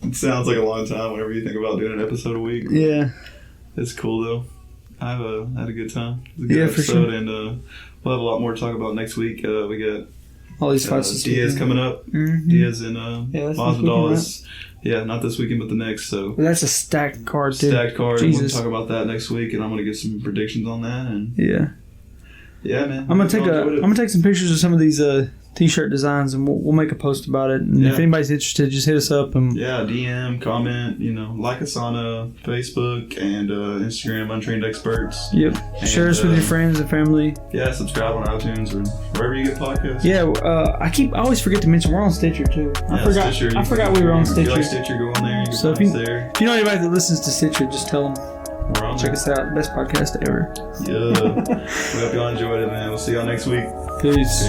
S3: It sounds like a long time whenever you think about doing an episode a week.
S2: Yeah.
S3: It's cool, though. I had a good time. It was a good episode,
S2: for sure.
S3: And we'll have a lot more to talk about next week. We got
S2: all these fights.
S3: Diaz coming up.
S2: Mm-hmm.
S3: Diaz and Masvidal is, not this weekend, but the next. So
S2: well, that's a stacked card, too.
S3: Stacked card.
S2: Jesus.
S3: We'll talk about that next week, and I'm gonna get some predictions on that. And yeah, man.
S2: I'm gonna take some pictures of some of these t-shirt designs, and we'll make a post about it. And if anybody's interested, just hit us up and
S3: DM, comment. You know, like us on Facebook and Instagram, Untrained Experts.
S2: Yep. And, share us with your friends and family.
S3: Yeah, subscribe on iTunes or wherever you get podcasts.
S2: Yeah, I always forget to mention we're on Stitcher too. I forgot we were on Stitcher.
S3: If you like Stitcher, go on there.
S2: So if you know anybody that listens to Stitcher, just tell them. Check us out. Best podcast ever.
S3: Yeah. We hope y'all enjoyed it, man. We'll see y'all next week.
S2: Peace.